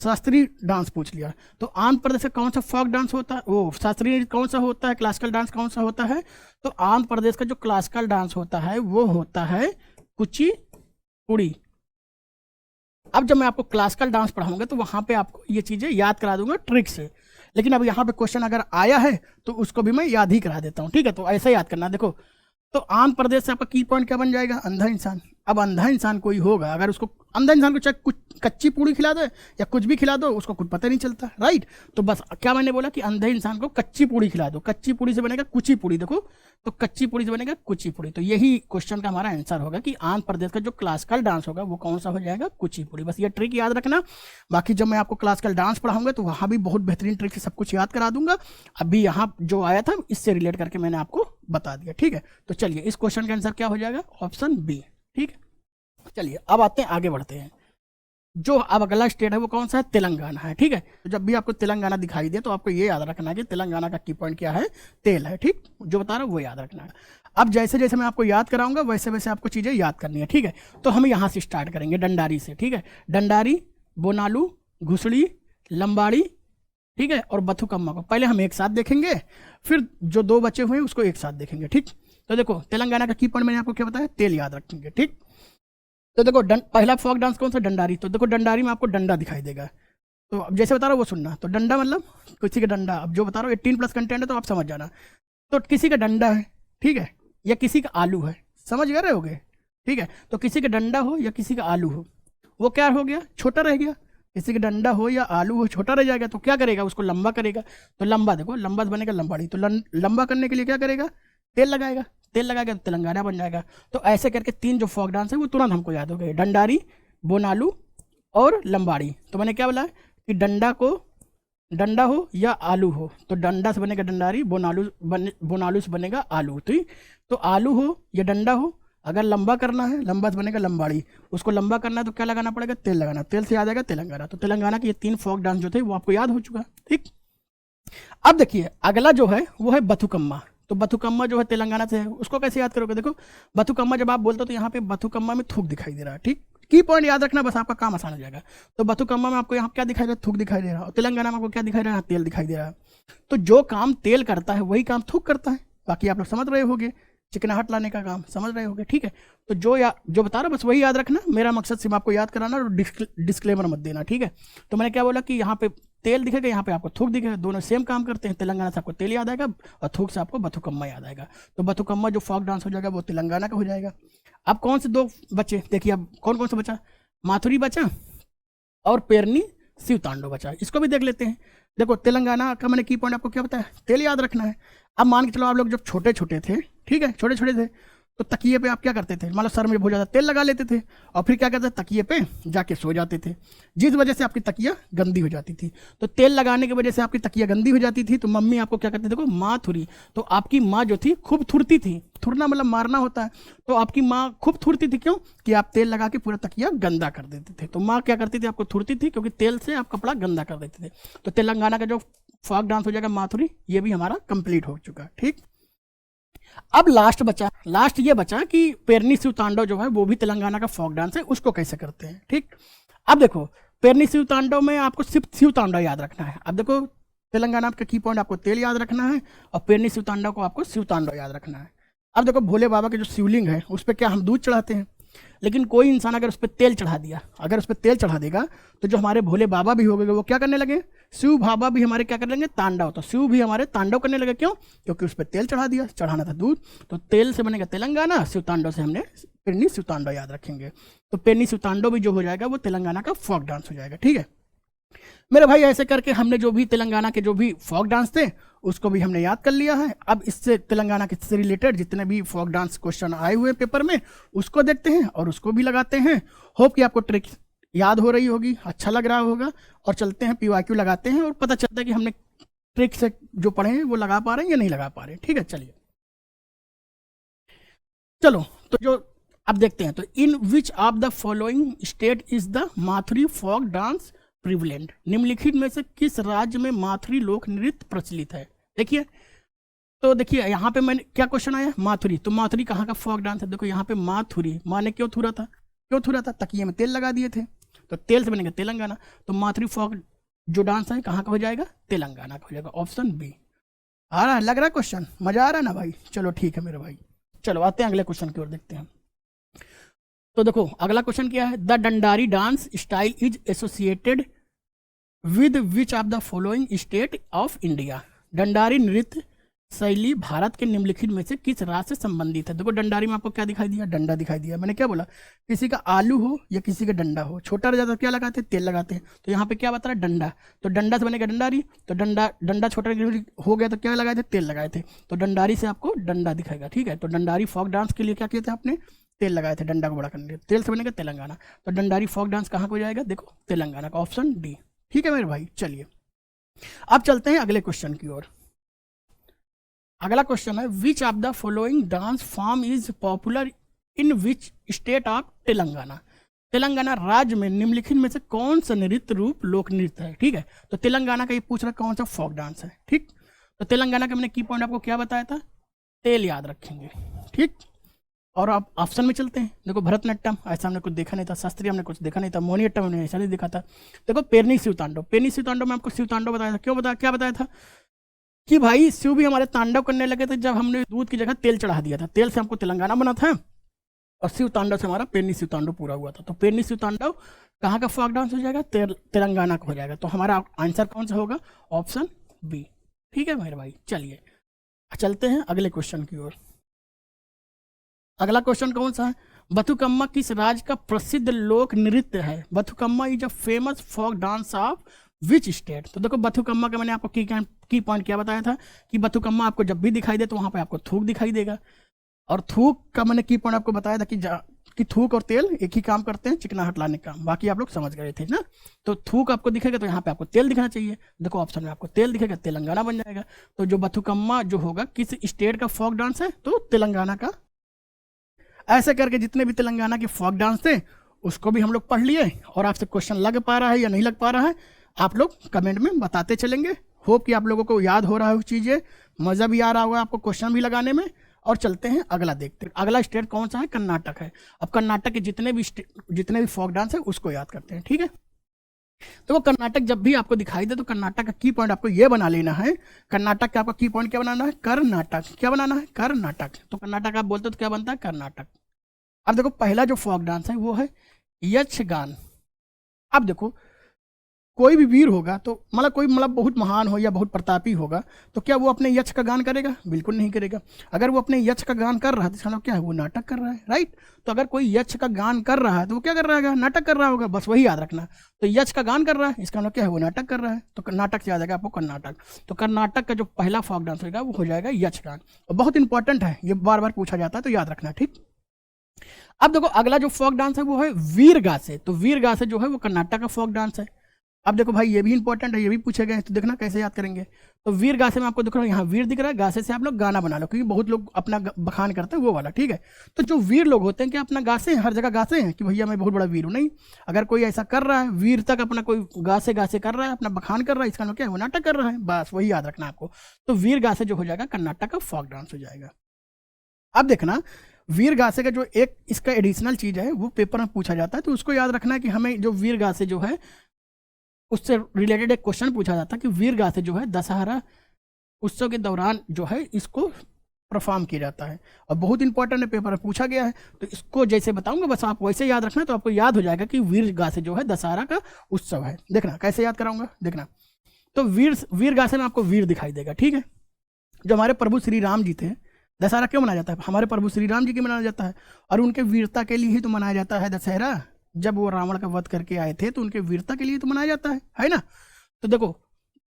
शास्त्रीय डांस पूछ लिया। तो आंध्र प्रदेश का कौन सा फॉक डांस होता है, वो शास्त्रीय कौन सा होता है, क्लासिकल डांस कौन सा होता है। तो आंध्र प्रदेश का जो क्लासिकल डांस होता है वो होता है कुचिपुड़ी। अब जब मैं आपको क्लासिकल डांस पढ़ाऊंगा तो वहां पे आपको ये चीजें याद करा दूंगा ट्रिक से। लेकिन अब यहाँ पे क्वेश्चन अगर आया है तो उसको भी मैं याद ही करा देता हूँ। ठीक है, तो ऐसा याद करना। देखो तो आंध्र प्रदेश से आपका की पॉइंट क्या बन जाएगा, अंधा इंसान। अब अंधा इंसान कोई होगा, अगर उसको अंधा इंसान को चाहे कुछ कच्ची पूड़ी खिला दो या कुछ भी खिला दो, उसको कुछ पता नहीं चलता, राइट। तो बस क्या मैंने बोला कि अंधे इंसान को कच्ची पूड़ी खिला दो, कच्ची पूड़ी से बनेगा कुची पूड़ी। देखो तो कच्ची पूड़ी से बनेगा कुची पूड़ी। तो यही क्वेश्चन का हमारा आंसर होगा कि आंध्र प्रदेश का जो क्लासिकल डांस होगा वो कौन सा हो जाएगा, कुची पूड़ी। बस ये ट्रिक याद रखना। बाकी जब मैं आपको क्लासिकल डांस पढ़ाऊंगा तो वहाँ भी बहुत बेहतरीन ट्रिक से सब कुछ याद करा दूंगा। अभी यहाँ जो आया था इससे रिलेट करके मैंने आपको बता दिया। ठीक है, तो चलिए इस क्वेश्चन का आंसर क्या हो जाएगा, ऑप्शन बी। ठीक है, चलिए अब आते हैं, आगे बढ़ते हैं। जो अब अगला स्टेट है वो कौन सा है, तेलंगाना है। ठीक है, तो जब भी आपको तेलंगाना दिखाई दे तो आपको ये याद रखना है कि तेलंगाना का की पॉइंट क्या है, तेल है। ठीक, जो बता रहा हूँ वो याद रखना है। अब जैसे जैसे मैं आपको याद कराऊंगा वैसे वैसे आपको चीज़ें याद करनी है। ठीक है, तो हम यहाँ से स्टार्ट करेंगे डंडारी से। ठीक है, डंडारी, बोनालू, घुसड़ी, लंबाड़ी, ठीक है, और बथुकम्मा को पहले हम एक साथ देखेंगे, फिर जो दो बचे हुए हैं उसको एक साथ देखेंगे। ठीक, तो देखो तेलंगाना का की पॉइंट मैंने आपको क्या बताया, तेल याद रखेंगे। ठीक, तो देखो पहला फोक डांस कौन सा, डंडारी। तो देखो डंडारी में आपको डंडा दिखाई देगा। तो अब जैसे बता रहा हूँ वो सुनना। तो डंडा मतलब किसी का डंडा, अब जो बता रहा हूँ 18+ कंटेंट है तो आप समझ जाना। तो किसी का डंडा है, ठीक है, या किसी का आलू है, समझ गए रहे होगे। ठीक है, तो किसी का डंडा हो या किसी का आलू हो, वो क्या हो गया, छोटा रह गया। किसी का डंडा हो या आलू हो, छोटा रह जाएगा। तो क्या करेगा, उसको लंबा करेगा। तो लंबा, देखो लंबा बनेगा लंबाड़ी। तो लंबा करने के लिए क्या करेगा, तेल लगाएगा। तेल लगाएगा तो तेलंगाना बन जाएगा। तो ऐसे करके तीन जो फोक डांस है वो तुरंत हमको याद हो गए, डंडारी, बोनालू और लंबाड़ी। तो मैंने क्या बोला कि डंडा हो या आलू हो, तो डंडा से बनेगा डंडारी, बोनालू से बनेगा आलू। तो आलू हो या डंडा हो, अगर लंबा करना है, लंबा से बनेगा लंबाड़ी। उसको लंबा करना है तो क्या लगाना पड़ेगा, तेल लगाना। तेल से याद आएगा तेलंगाना। तो तेलंगाना के ये तीन फोक डांस जो थे वो आपको याद हो चुका। ठीक, अब देखिए अगला जो है वो है बथुकम्मा। तो बथुकम्मा जो है तेलंगाना से है, उसको कैसे याद करोगे। देखो बथुकम्मा जब आप बोलते हो तो यहाँ पे बथुकम्मा में थूक दिखाई दे रहा है। ठीक, की पॉइंट याद रखना, बस आपका काम आसान हो जाएगा। तो बथुकम्मा में आपको यहाँ क्या दिखाई दे रहा है, थूक दिखाई दे रहा है। और तेलंगाना में आपको क्या दिखाई दे रहा है, तेल दिखाई दे रहा है। तो जो काम तेल करता है वही काम थूक करता है। बाकी आप लोग समझ रहे होगे, चिकनाहट लाने का काम समझ रहे होगे। ठीक है, तो जो बता रहा बस वही याद रखना। मेरा मकसद सिर्फ आपको याद कराना और डिस्क्लेमर मत देना। ठीक है, तो मैंने क्या बोला कि यहाँ पे तेल दिखेगा, यहाँ पे आपको थूक दिखेगा, दोनों सेम काम करते हैं। तेलंगाना से आपको तेल याद आएगा और थूक से आपको बथुकम्मा याद आएगा। तो बथुकम्मा जो फोक डांस हो जाएगा वो तेलंगाना का हो जाएगा। अब कौन से दो बचे, देखिए अब कौन कौन सा बचा, माथुरी बचा और पेरनी शिव तांडव बचा। इसको भी देख लेते हैं। देखो तेलंगाना का मैंने की पॉइंट आपको क्या बताया, तेल याद रखना है। अब मान के चलो आप लोग जब छोटे छोटे थे, ठीक है, छोटे छोटे थे तो तकिए पे आप क्या करते थे, मतलब सर में बहुत ज़्यादा तेल लगा लेते थे और फिर क्या करते थे, तकिए पे जाके सो जाते थे, जिस वजह से आपकी तकिया गंदी हो जाती थी। तो तेल लगाने की वजह से आपकी तकिया गंदी हो जाती थी। तो मम्मी आपको क्या करती थी, देखो माँ थुरी। तो आपकी माँ जो थी खूब थुरती थी, थुरना मतलब मारना होता है। तो आपकी माँ खूब थुरती थी, क्यों कि आप तेल लगा के पूरा तकिया गंदा कर देते थे। तो माँ क्या करती थी, आपको थुरती थी क्योंकि तेल से आप कपड़ा गंदा कर देते थे। तो तेलंगाना का जो फोक डांस हो जाएगा माथुरी, ये भी हमारा कंप्लीट हो चुका। ठीक, अब लास्ट ये बचा कि पेरनी शिव तांडव जो है वो भी तेलंगाना का फोक डांस है, उसको कैसे करते हैं। ठीक, अब देखो पेरनी शिव तांडव में आपको सिर्फ शिव तांडव याद रखना है। अब देखो तेलंगाना का की पॉइंट आपको तेल याद रखना है और पेरनी शिव तांडव को आपको शिव तांडव याद रखना है। अब देखो भोले बाबा के जो शिवलिंग है उस पर क्या हम दूध चढ़ाते हैं, लेकिन कोई इंसान अगर उस पर तेल चढ़ा दिया, अगर उस पर तेल चढ़ा देगा तो जो हमारे भोले बाबा भी हो गए वो क्या करने लगे, शिव बाबा भी हमारे क्या कर लेंगे, तांडव। तो शिव भी हमारे तांडव करने लगे, क्यों, क्योंकि उस पर तेल चढ़ा दिया, चढ़ाना था दूध। तो तेल से बनेगा तेलंगाना, शिव तांडव से हमने पेरनी शिव तांडव याद रखेंगे। तो पेरनी शिव तांडव भी जो हो जाएगा वो तेलंगाना का फोक डांस हो जाएगा। ठीक है, मेरे भाई ऐसे करके हमने जो भी तेलंगाना के जो भी फोक डांस थे उसको भी हमने याद कर लिया है। अब इससे तेलंगाना के से रिलेटेड जितने भी फोक डांस क्वेश्चन आए हुए पेपर में उसको देखते हैं और उसको भी लगाते हैं। होप कि आपको ट्रिक याद हो रही होगी, अच्छा लग रहा होगा। और चलते हैं PYQ लगाते हैं और पता चलता है कि हमने ट्रिक से जो पढ़े हैं वो लगा पा रहे हैं या नहीं लगा पा रहे हैं। ठीक है, चलिए चलो तो जो अब देखते हैं। तो in which of the following state is the Mathuri folk dance prevalent, निम्नलिखित में से किस राज्य में माथुरी लोक नृत्य प्रचलित है। देखिए तो देखिए यहाँ पे मैंने क्या क्वेश्चन आया, माथुरी। तो माथुरी कहाँ का फोक डांस है? देखो यहाँ पे माथुरी, माँ ने क्यों थुरा था? तकिए में तेल लगा दिए थे, तो तेल से बनेगा तेलंगाना। तो माथुरी फोक जो डांस है कहाँ का हो जाएगा? तेलंगाना का हो जाएगा। Option B. आ रहा है, लग रहा है क्वेश्चन, मजा आ रहा है ना भाई? चलो ठीक है मेरे भाई, चलो आते हैं अगले क्वेश्चन की ओर, देखते हैं। तो देखो अगला क्वेश्चन क्या है, the Dandari dance style is associated with which of the following state of India. Dandari नृत्य शैली भारत के निम्नलिखित में से किस राज्य से संबंधित है। देखो डंडारी में आपको क्या दिखाई दिया? डंडा दिखाई दिया। मैंने क्या बोला? किसी का आलू हो या किसी का डंडा हो, छोटा रह जाता क्या लगाते हैं? तेल लगाते हैं। तो यहाँ पे क्या बता रहा है? डंडा। तो डंडा से बनेगा डंडारी। तो डंडा छोटा हो गया तो क्या लगाए थे? तेल लगाए थे। तो डंडारी से आपको डंडा दिखाएगा। ठीक है, तो डंडारी फोक डांस के लिए क्या किए थे आपने? तेल लगाए थे डंडा को बड़ा करने के लिए। तेल से बनेगा तेलंगाना। तो डंडारी फोक डांस कहाँ को जाएगा? देखो तेलंगाना का, ऑप्शन डी। ठीक है मेरे भाई, चलिए अब चलते हैं अगले क्वेश्चन की ओर। अगला क्वेश्चन है, which of the following dance form is popular in which state of Telangana. Telangana राज्य में निम्नलिखित में से कौन सा नृत्य रूप लोक नृत्य है। ठीक है, तो तेलंगाना का ये पूछ रहा कौन सा फोक डांस है। ठीक, तो तेलंगाना का मैंने की पॉइंट आपको क्या बताया था? तेल याद रखेंगे। ठीक, और आप ऑप्शन में चलते हैं। देखो भरतनाट्यम, ऐसा हमने कुछ देखा नहीं था। शास्त्रीय हमने कुछ देखा नहीं था। मोहिनीअट्टम हमने ऐसा नहीं देखा था। देखो पेरनी शिव तांडव, पेरनी शिव तांडव में आपको शिव तांडव बताया था। क्यों बताया, क्या बताया था? कि भाई शिव भी हमारे तांडव करने लगे थे जब हमने दूध की जगह तेल चढ़ा दिया था। तेल से हमको तेलंगाना बना था और शिव तांडव से हमारा पेरनी शिव तांडव पूरा हुआ था। तो पेरनी शिव तांडव कहाँ का फोक डांस हो जाएगा? तेलंगाना का हो जाएगा। तो हमारा आंसर कौन सा होगा? Option B. ठीक है मेरे भाई, चलिए चलते हैं अगले क्वेश्चन की ओर। अगला क्वेश्चन कौन सा है? बथुकम्मा किस राज्य का प्रसिद्ध लोक नृत्य है। Bathukamma is a famous folk dance of which state. तो देखो बथुकम्मा का मैंने आपको की पॉइंट क्या बताया था कि बथुकम्मा आपको जब भी दिखाई दे तो वहां पे आपको थूक दिखाई देगा। और थूक का मैंने की पॉइंट आपको बताया था कि थूक और तेल एक ही काम करते हैं, चिकनाहट लाने का। बाकी आप लोग समझ गए थे ना। तो थूक आपको दिखेगा तो यहाँ पे आपको तेल दिखना चाहिए। देखो ऑप्शन में आपको तेल दिखेगा, तेलंगाना बन जाएगा। तो जो बथुकम्मा जो होगा किस स्टेट का फोक डांस है? तो तेलंगाना का। ऐसे करके जितने भी तेलंगाना के फोक डांस थे उसको भी हम लोग पढ़ लिए। और आपसे क्वेश्चन लग पा रहा है या नहीं लग पा रहा है आप लोग कमेंट में बताते चलेंगे। होप कि आप लोगों को याद हो रहा है चीज़ें, मज़ा भी आ रहा होगा आपको क्वेश्चन भी लगाने में। और चलते हैं अगला देखते हैं। अगला स्टेट कौन सा है? कर्नाटक है। अब कर्नाटक के जितने भी फोक डांस है उसको याद करते हैं। ठीक है, तो वो कर्नाटक जब भी आपको दिखाई दे तो कर्नाटक का की पॉइंट आपको ये बना लेना है। कर्नाटक का आपका की पॉइंट क्या बनाना है? कर्नाटक। क्या बनाना है? कर्नाटक। तो कर्नाटक आप बोलते हो तो क्या बनता है? कर्नाटक। अब देखो पहला जो फोक डांस है वो है यक्षगान। अब देखो कोई भी वीर होगा तो कोई बहुत महान हो या बहुत प्रतापी होगा तो क्या वो अपने यक्ष का गान करेगा? बिल्कुल नहीं करेगा। अगर वो अपने यक्ष का गान कर रहा है तो इसका मतलब क्या है? वो नाटक कर रहा है, राइट। तो अगर कोई यक्ष का गान कर रहा है तो वो क्या कर रहा है? नाटक कर रहा होगा, बस वही याद रखना। तो यक्ष का गान कर रहा है इसका मतलब क्या है? वो नाटक कर रहा है। तो कर्नाटक से याद आएगा आपको कर्नाटक। तो कर्नाटक का जो पहला फोक डांस होगा वो हो जाएगा यक्षगान। और बहुत इंपॉर्टेंट है, ये बार बार पूछा जाता है तो याद रखना। ठीक, अब देखो अगला जो फोक डांस है वो है वीर गासे। तो वीर गासे जो है वो कर्नाटक का फोक डांस है। अब देखो भाई ये भी इंपॉर्टेंट है, ये भी पूछे गए, तो देखना कैसे याद करेंगे। तो वीर गासे में आपको देखो यहाँ वीर दिख रहा है, गासे से आप लोग गाना बना लो, क्योंकि बहुत लोग अपना बखान करते हैं वो वाला। ठीक है, तो जो वीर लोग होते हैं क्या अपना गासे हैं, हर जगह गासे हैं कि भैया मैं बहुत बड़ा वीर हूँ? नहीं। अगर कोई ऐसा कर रहा है वीर तक अपना कोई गासे गासे कर रहा है, अपना बखान कर रहा है, इसका मतलब क्या है? वो नाटक कर रहा है, बस वही याद रखना आपको। तो वीर गासे जो हो जाएगा कर्नाटक का फोक डांस हो जाएगा। अब देखना वीर गासे का जो एक इसका एडिशनल चीज है वो पेपर में पूछा जाता है, तो उसको याद रखना है कि हमें जो वीर गासे जो है उससे रिलेटेड एक क्वेश्चन पूछा जाता है कि वीर गासे जो है दशहरा उत्सव के दौरान जो है इसको परफॉर्म किया जाता है। और बहुत इंपॉर्टेंट है, पेपर में पूछा गया है। तो इसको जैसे बताऊंगा बस आप वैसे याद रखना, तो आपको याद हो जाएगा कि वीर गासे जो है दशहरा का उत्सव है। देखना कैसे याद कराऊंगा, देखना। तो वीर गासे में आपको वीर दिखाई देगा। ठीक है, जो हमारे प्रभु श्री राम जी थे, दशहरा क्यों मनाया जाता है? हमारे प्रभु श्री राम जी की मनाया जाता है और उनके वीरता के लिए ही तो मनाया जाता है दशहरा। जब वो रावण का वध करके आए थे तो उनके वीरता के लिए तो मनाया जाता है ना। तो देखो,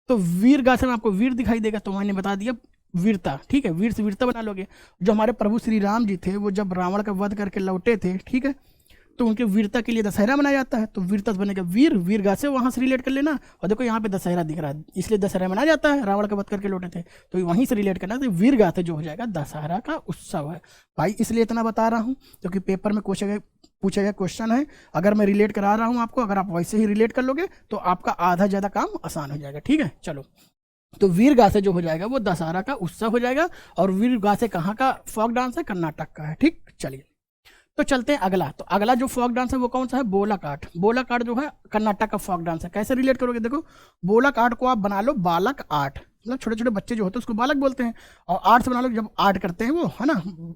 तो वीर गाथा में आपको वीर दिखाई देगा, तो मैंने बता दिया वीरता, ठीक है, वीर से वीरता बना लोगे। जो हमारे प्रभु श्री राम जी थे वो जब रावण का वध करके लौटे थे, ठीक है, तो उनके वीरता के लिए दशहरा मनाया जाता है, तो वीरता बनेगा वीर, वीरगा से वहां से रिलेट कर लेना। और देखो यहाँ पे दशहरा दिख रहा है, इसलिए दशहरा मनाया जाता है, रावण का वध करके लौटे थे, तो वहीं से रिलेट करना, तो वीरगा से जो हो जाएगा दशहरा का उत्सव है भाई। इसलिए इतना बता रहा हूँ क्योंकि पेपर में पूछा गया क्वेश्चन है। अगर मैं रिलेट करा रहा हूँ आपको, अगर आप वैसे ही रिलेट कर लोगे तो आपका आधा ज़्यादा काम आसान हो जाएगा, ठीक है। चलो, तो वीरगा से जो हो जाएगा वो दशहरा का उत्सव हो जाएगा। और वीरगा से कहाँ का फोक डांस है? कर्नाटक का है, ठीक। चलिए, तो चलते हैं अगला। तो अगला जो फोक डांस है वो कौन सा है? बोलक आर्ट। बोलक आर्ट जो है कर्नाटक का फोक डांस है। कैसे रिलेट करोगे? देखो, बोलक आर्ट को आप बना लो बालक आर्ट, मतलब छोटे छोटे बच्चे जो होते हैं उसको बालक बोलते हैं, और आर्ट से बना लो जब आर्ट करते हैं वो, है ना,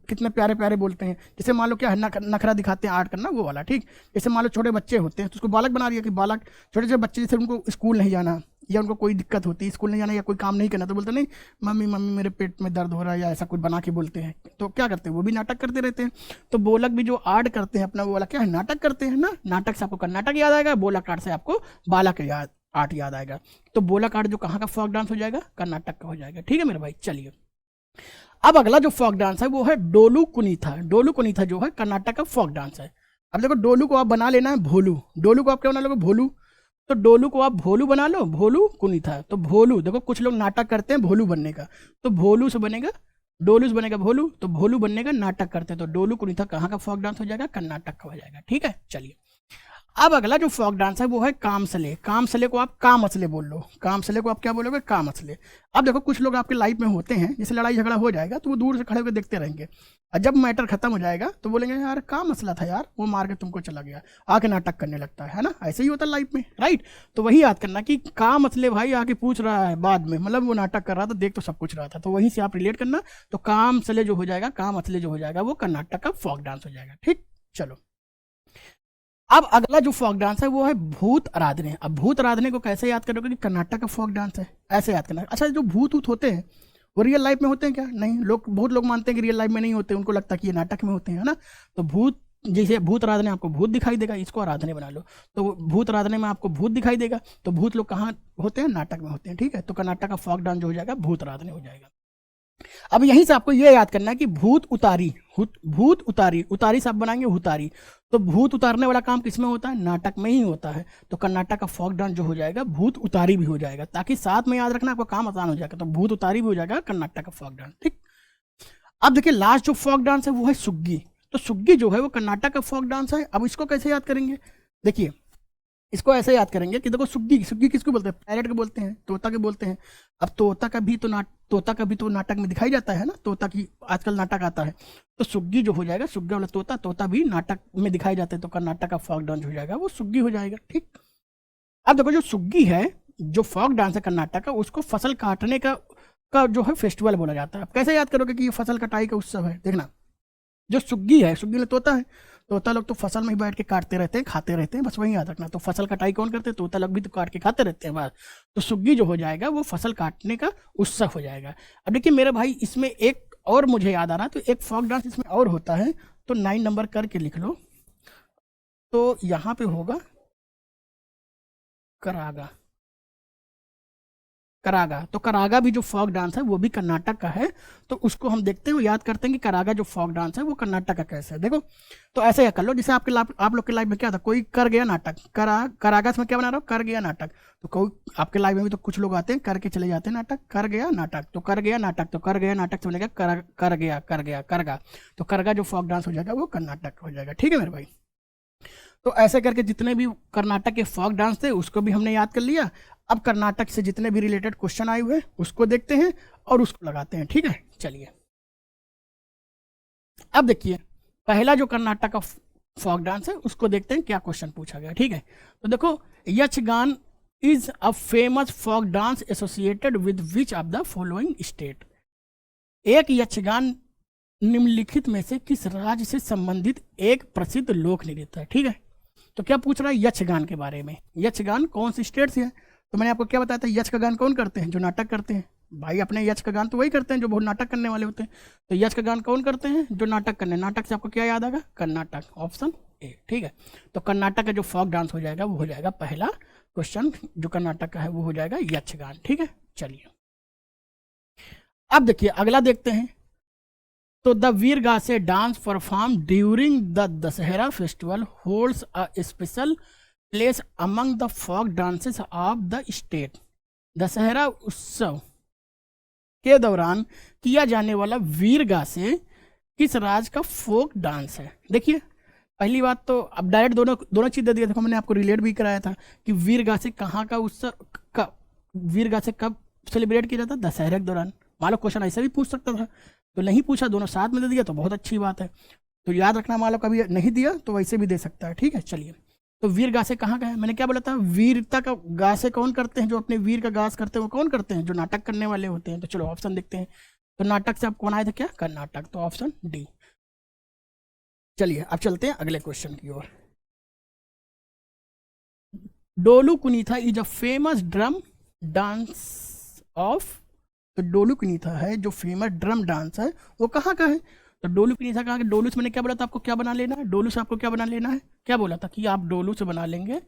कितने प्यारे प्यारे बोलते हैं। जैसे मान लो क्या नखरा दिखाते हैं आर्ट करना, वो वाला, ठीक। जैसे मान लो छोटे बच्चे होते हैं तो उसको बालक बना रही है कि बालक, छोटे छोटे बच्चे जैसे उनको स्कूल नहीं जाना या उनको कोई दिक्कत होती है, स्कूल नहीं जाना या कोई काम नहीं करना, तो बोलते नहीं मम्मी मम्मी मेरे पेट में दर्द हो रहा है, या ऐसा कुछ बना के बोलते हैं। तो क्या करते हैं? वो भी नाटक करते रहते हैं। तो बोलक भी जो आर्ट करते हैं अपना, वो वाला क्या है? नाटक करते हैं ना। नाटक से आपको कर्नाटक याद आएगा, बोलक आर्ट से आपको बालक आर्ट याद आएगा। तो बोलक आर्ट जो कहाँ का फोक डांस हो जाएगा? कर्नाटक का हो जाएगा, ठीक है मेरे भाई। चलिए, अब अगला जो फोक डांस है वो है डोलू कुनीथा। डोलू कुनीथा जो है कर्नाटक का फोक डांस है। अब देखो, डोलू को आप बना लेना है भोलू। डोलू को आप क्या बना लोगे? भोलू। तो डोलू को आप भोलू बना लो, भोलू कुनीथा। तो भोलू, देखो कुछ लोग नाटक करते हैं भोलू बनने का, तो भोलू से बनेगा डोलू से बनेगा भोलू, तो भोलू बनने का नाटक करते हैं। तो डोलू कुनीथा कहाँ का फोक डांस हो जाएगा? कर्नाटक का हो जाएगा, ठीक है। चलिए, अब अगला जो फोक डांस है वो है कामसले। कामसले को आप कामसले बोल लो। कामसले को आप क्या बोलोगे? कामसले। अब देखो, कुछ लोग आपके लाइफ में होते हैं, जैसे लड़ाई झगड़ा हो जाएगा तो वो दूर से खड़े होकर देखते रहेंगे, और जब मैटर खत्म हो जाएगा तो बोलेंगे यार का मसला था यार, वो मार के तुमको चला गया, आके नाटक करने लगता है ना। ऐसे ही होता है लाइफ में, राइट। तो वही याद करना कि का मसले भाई आके पूछ रहा है बाद में, मतलब वो नाटक कर रहा था, देख तो सब कुछ रहा था, तो वहीं से आप रिलेट करना। तो कामसले जो हो जाएगा, कामसले जो हो जाएगा वो कर्नाटक का फोक डांस हो जाएगा, ठीक। चलो, अब अगला जो फोक डांस है वो है भूत आराधने। अब भूत आराधने को कैसे याद करोगे कि कर्नाटक का फोक डांस है, ऐसे याद करना। अच्छा, जो भूत होते हैं वो रियल लाइफ में होते हैं क्या? नहीं, बहुत लोग मानते हैं कि रियल लाइफ में नहीं होते, उनको लगता है कि ये नाटक में होते हैं, है ना। तो भूत, जैसे भूत आराधने आपको भूत दिखाई देगा, इसको आराधने बना लो, तो भूत आराधने में आपको भूत दिखाई देगा। तो भूत लोग कहाँ होते हैं? नाटक में होते हैं, ठीक है। तो कर्नाटक का फोक डांस जो हो जाएगा भूत आराधने हो जाएगा। अब यहीं से आपको ये याद करना है कि भूत उतारी, भूत उतारी, उतारी से आप बनाएंगे हुतारी। तो भूत उतारने वाला काम किसमें होता है? नाटक में ही होता है। तो कर्नाटक का फोक डांस जो हो जाएगा भूत उतारी भी हो जाएगा, ताकि साथ में याद रखना, आपका काम आसान हो जाएगा। तो भूत उतारी भी हो जाएगा कर्नाटक का फोक डांस, ठीक। अब देखिए, लास्ट जो फोक डांस है वो है सुग्गी। तो सुग्गी जो है वो कर्नाटक का फोक डांस है। अब इसको कैसे याद करेंगे? देखिए, इसको ऐसे याद करेंगे कि देखो, सुग्गी, सुग्गी किसको बोलते हैं? पैरेट को बोलते हैं, तोता के बोलते हैं। अब तोता का भी तो नाटक में दिखाई जाता है ना, तोता की आजकल नाटक आता है। तो सुग्गी जो हो जाएगा, सुग्गा वाला तोता, तोता भी नाटक में दिखाई जाते हैं, तो कर्नाटक का फोक डांस हो जाएगा वो सुग्गी हो जाएगा, ठीक। अब देखो, जो सुग्गी है, जो फोक डांस है कर्नाटक का, उसको फसल काटने का जो है फेस्टिवल बोला जाता है। अब कैसे याद करोगे कि ये फसल कटाई का उत्सव है? देखना, जो सुग्गी है, सुग्गी में तोता है, तोता लोग तो फसल में ही बैठ के काटते रहते हैं, खाते रहते हैं, बस वही याद रखना। तो फसल कटाई कौन करते हैं? तोता लोग भी तो काट के खाते रहते हैं बस। तो सुग्गी जो हो जाएगा वो फसल काटने का उत्सव हो जाएगा। अब देखिए मेरे भाई, इसमें एक और मुझे याद आ रहा है, तो एक फोक डांस इसमें और होता है, तो 9 नंबर करके लिख लो। तो यहाँ पे होगा करागा। करागा, तो करागा भी जो फोक डांस है वो भी कर्नाटक का है। तो उसको हम देखते हैं, याद करते हैं कि करागा जो फोक डांस है वो कर्नाटक का कैसे है। देखो, तो ऐसे या कर लो, जैसे आप लोग के लाइफ में क्या था, कोई कर गया नाटक, करागा से मैं क्या बना रहा हूँ? कर गया नाटक। तो कोई आपके लाइफ में भी तो कुछ लोग आते हैं करके चले जाते हैं नाटक, कर गया नाटक, तो कर गया नाटक, तो कर गया नाटक से बनेगा कर गया करगा। तो करगा जो फोक डांस हो जाएगा वो कर्नाटक हो जाएगा, ठीक है मेरे भाई। तो ऐसे करके जितने भी कर्नाटक के फोक डांस थे उसको भी हमने याद कर लिया। अब कर्नाटक से जितने भी रिलेटेड क्वेश्चन आए हुए उसको देखते हैं और उसको लगाते हैं, ठीक है। चलिए, अब देखिए, पहला जो कर्नाटक का फोक डांस है उसको देखते हैं क्या क्वेश्चन पूछा गया, ठीक है। तो देखो, Yakshagana is a famous folk dance associated with which of the following state. एक यक्षगान निम्नलिखित में से किस राज्य से संबंधित एक प्रसिद्ध लोक नृत्य है, ठीक है। तो क्या पूछ रहा है? यक्षगान के बारे में। यक्षगान कौन सी स्टेट से है? तो मैंने आपको क्या बताया था, यक्ष का गान कौन करते हैं? जो नाटक करते हैं भाई, अपने यक्ष का गान तो वही करते हैं जो बहुत नाटक करने वाले होते हैं। तो यक्ष का गान कौन करते हैं? जो नाटक करने। नाटक से आपको क्या याद आएगा? कर्नाटक। ऑप्शन ए, ठीक है। तो कर्नाटक का जो फोक डांस हो जाएगा वो हो जाएगा पहला क्वेश्चन जो कर्नाटक का है वो हो जाएगा यक्षगान, ठीक है। चलिए अब देखिए अगला देखते हैं। तो the Veeragase dance perform during the Dussehra festival holds a special place among the folk dances of the state. Dussehra उत्सव के दौरान किया जाने वाला वीरगासे किस राज्य का फोक डांस है? देखिए पहली बात तो अब डायरेक्ट दोनों चीज़ दे दिया। देखो मैंने आपको रिलेट भी कराया था कि वीरगासे कहाँ का उत्सव का, वीरगासे कब सेलिब्रेट किया जाता है? दशहरे के दौरान। मान लो क्वेश्चन ऐसे भी पूछ सकता था, तो नहीं पूछा, दोनों साथ में दे दिया तो बहुत अच्छी बात है। तो याद रखना, मान लो कभी नहीं दिया तो वैसे भी दे सकता है, ठीक है। चलिए तो वीर गासे कहाँ का है? मैंने क्या बोला था? वीरता का गासे कौन करते हैं? जो अपने वीर का गास करते हैं वो कौन करते हैं? जो नाटक करने वाले होते हैं। तो चलो ऑप्शन देखते हैं। तो नाटक से आप कौन आए थे? क्या? कर्नाटक। तो ऑप्शन डी। चलिए अब चलते हैं अगले क्वेश्चन की ओर। Dollu Kunitha is a famous drum dance of. तो डोलू कुनीथा है जो फेमस ड्रम डांस है वो कहाँ का है? तो डोलू कुनीथा कहाँ का? डोलू से मैंने क्या बोला था आपको क्या बना लेना है? डोलू से आपको क्या बना लेना है? क्या बोला था कि आप डोलू से बना लेंगे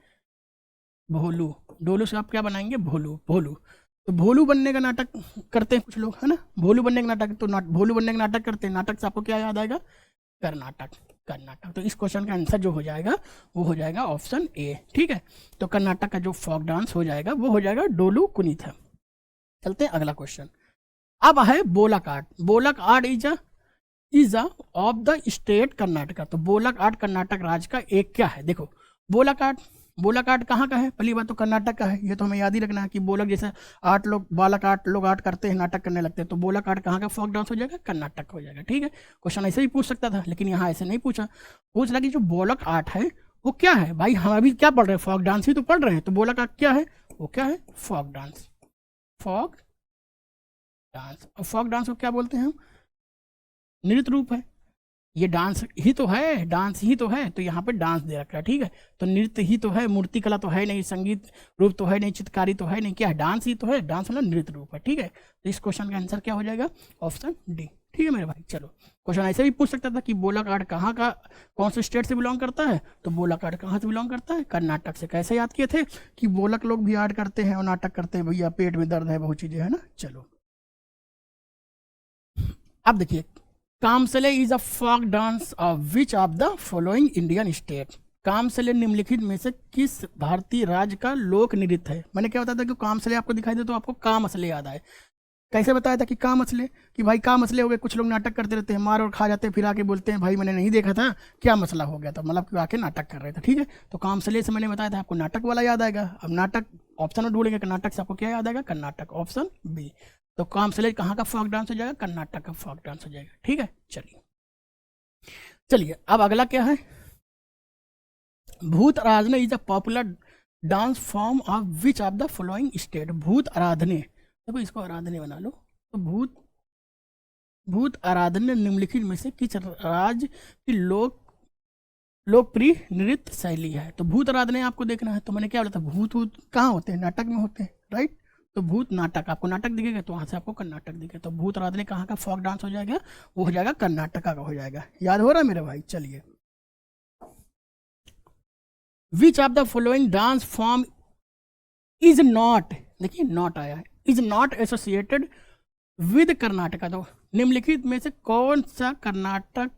भोलू। डोलू से आप क्या बनाएंगे? भोलू। भोलू तो भोलू बनने का नाटक करते हैं कुछ लोग, है ना। भोलू बनने का नाटक, तो भोलू बनने का नाटक करते हैं। नाटक से आपको क्या याद आएगा? कर्नाटक। कर्नाटक। तो इस क्वेश्चन का आंसर जो हो जाएगा वो हो जाएगा ऑप्शन ए, ठीक है। तो कर्नाटक का जो फोक डांस हो जाएगा वो हो जाएगा डोलू कुनीथा। चलते हैं अगला क्वेश्चन। अब है Bolak art. Bolak art is of the state Karnataka. तो बोलक आर्ट कर्नाटक राज्य का एक क्या है? देखो बोलक आर्ट कहाँ का है? पहली बात तो कर्नाटक का है, ये तो हमें याद ही रखना है कि बोलक जैसे आर्ट लोग, बालक आर्ट लोग आर्ट करते हैं, नाटक करने लगते हैं। तो बोलक आर्ट कहाँ का फोक डांस हो जाएगा? कर्नाटक हो जाएगा, ठीक है। क्वेश्चन ऐसे ही पूछ सकता था लेकिन यहाँ ऐसे नहीं पूछा। पूछ लगी जो बोलक आर्ट है वो क्या है? भाई हम अभी क्या पढ़ रहे हैं? फोक डांस ही तो पढ़ रहे हैं। तो बोलक आर्ट क्या है? वो क्या है? Folk dance. Folk dance. और फोक डांस को क्या बोलते हैं हम? नृत्य रूप है। ये डांस ही तो है, डांस ही तो है। तो यहाँ पे डांस दे रखा है, ठीक है। तो नृत्य ही तो है, मूर्ति कला तो है नहीं, संगीत रूप तो है नहीं, चित्रकारी तो है नहीं, क्या है? डांस ही तो है। डांस वाला नृत्य रूप है, ठीक है। तो इस क्वेश्चन का आंसर क्या हो जाएगा? ऑप्शन डी, ठीक है मेरे भाई। चलो क्वेश्चन ऐसे भी पूछ सकता था कि बोलक आर्ट कहाँ का, कौन से स्टेट से बिलोंग करता है? तो बोलक आर्ट कहाँ से बिलोंग करता है? कर्नाटक से। कैसे याद किए थे कि बोलक लोग भी आर्ट करते हैं और नाटक करते हैं? भैया पेट में दर्द है, बहुत चीजें है ना। चलो अब देखिए, Kamsale is a folk dance of which of the following Indian state. Kamsale निम्नलिखित में से किस भारतीय राज्य का लोक नृत्य है? मैंने क्या बताया था कि कामसले आपको दिखाई दे तो आपको कामसले याद आए। कैसे बताया था कि कामसले? कि भाई का मसले हो गए, कुछ लोग नाटक करते रहते हैं, मार और खा जाते हैं, फिर आके बोलते हैं भाई मैंने नहीं देखा था, क्या मसला हो गया था, मतलब कि आके नाटक कर रहे थे, ठीक है। तो कामसले से मैंने बताया था आपको नाटक वाला याद आएगा। अब नाटक ऑप्शन में ढूंढेंगे, कर्नाटक से आपको क्या याद आएगा? Karnataka, option B. तो कामसले कहाँ का फोक डांस हो जाएगा? कर्नाटक का फोक डांस हो जाएगा, ठीक है। चलिए अब अगला क्या है? Bhuta Aradhana is a popular dance form of which of the following state. Bhuta Aradhane, देखो इसको आराधने बना लो। तो भूत आराधना निम्नलिखित में से किस राज्य की लोकप्रिय नृत्य शैली है? तो भूत आराधना आपको देखना है। तो मैंने क्या बोला था? भूत कहाँ होते हैं? नाटक में होते हैं, राइट। तो भूत नाटक, आपको नाटक दिखेगा तो वहां से आपको कर्नाटक दिखेगा। तो भूत आराधना कहाँ का फोक डांस हो जाएगा? वो हो जाएगा कर्नाटका का हो जाएगा। याद हो रहा है मेरे भाई? चलिए, विच of the following dance form is not, देखिए नॉट आया है, is not associated with Karnataka. तो निम्नलिखित में से कौन सा कर्नाटक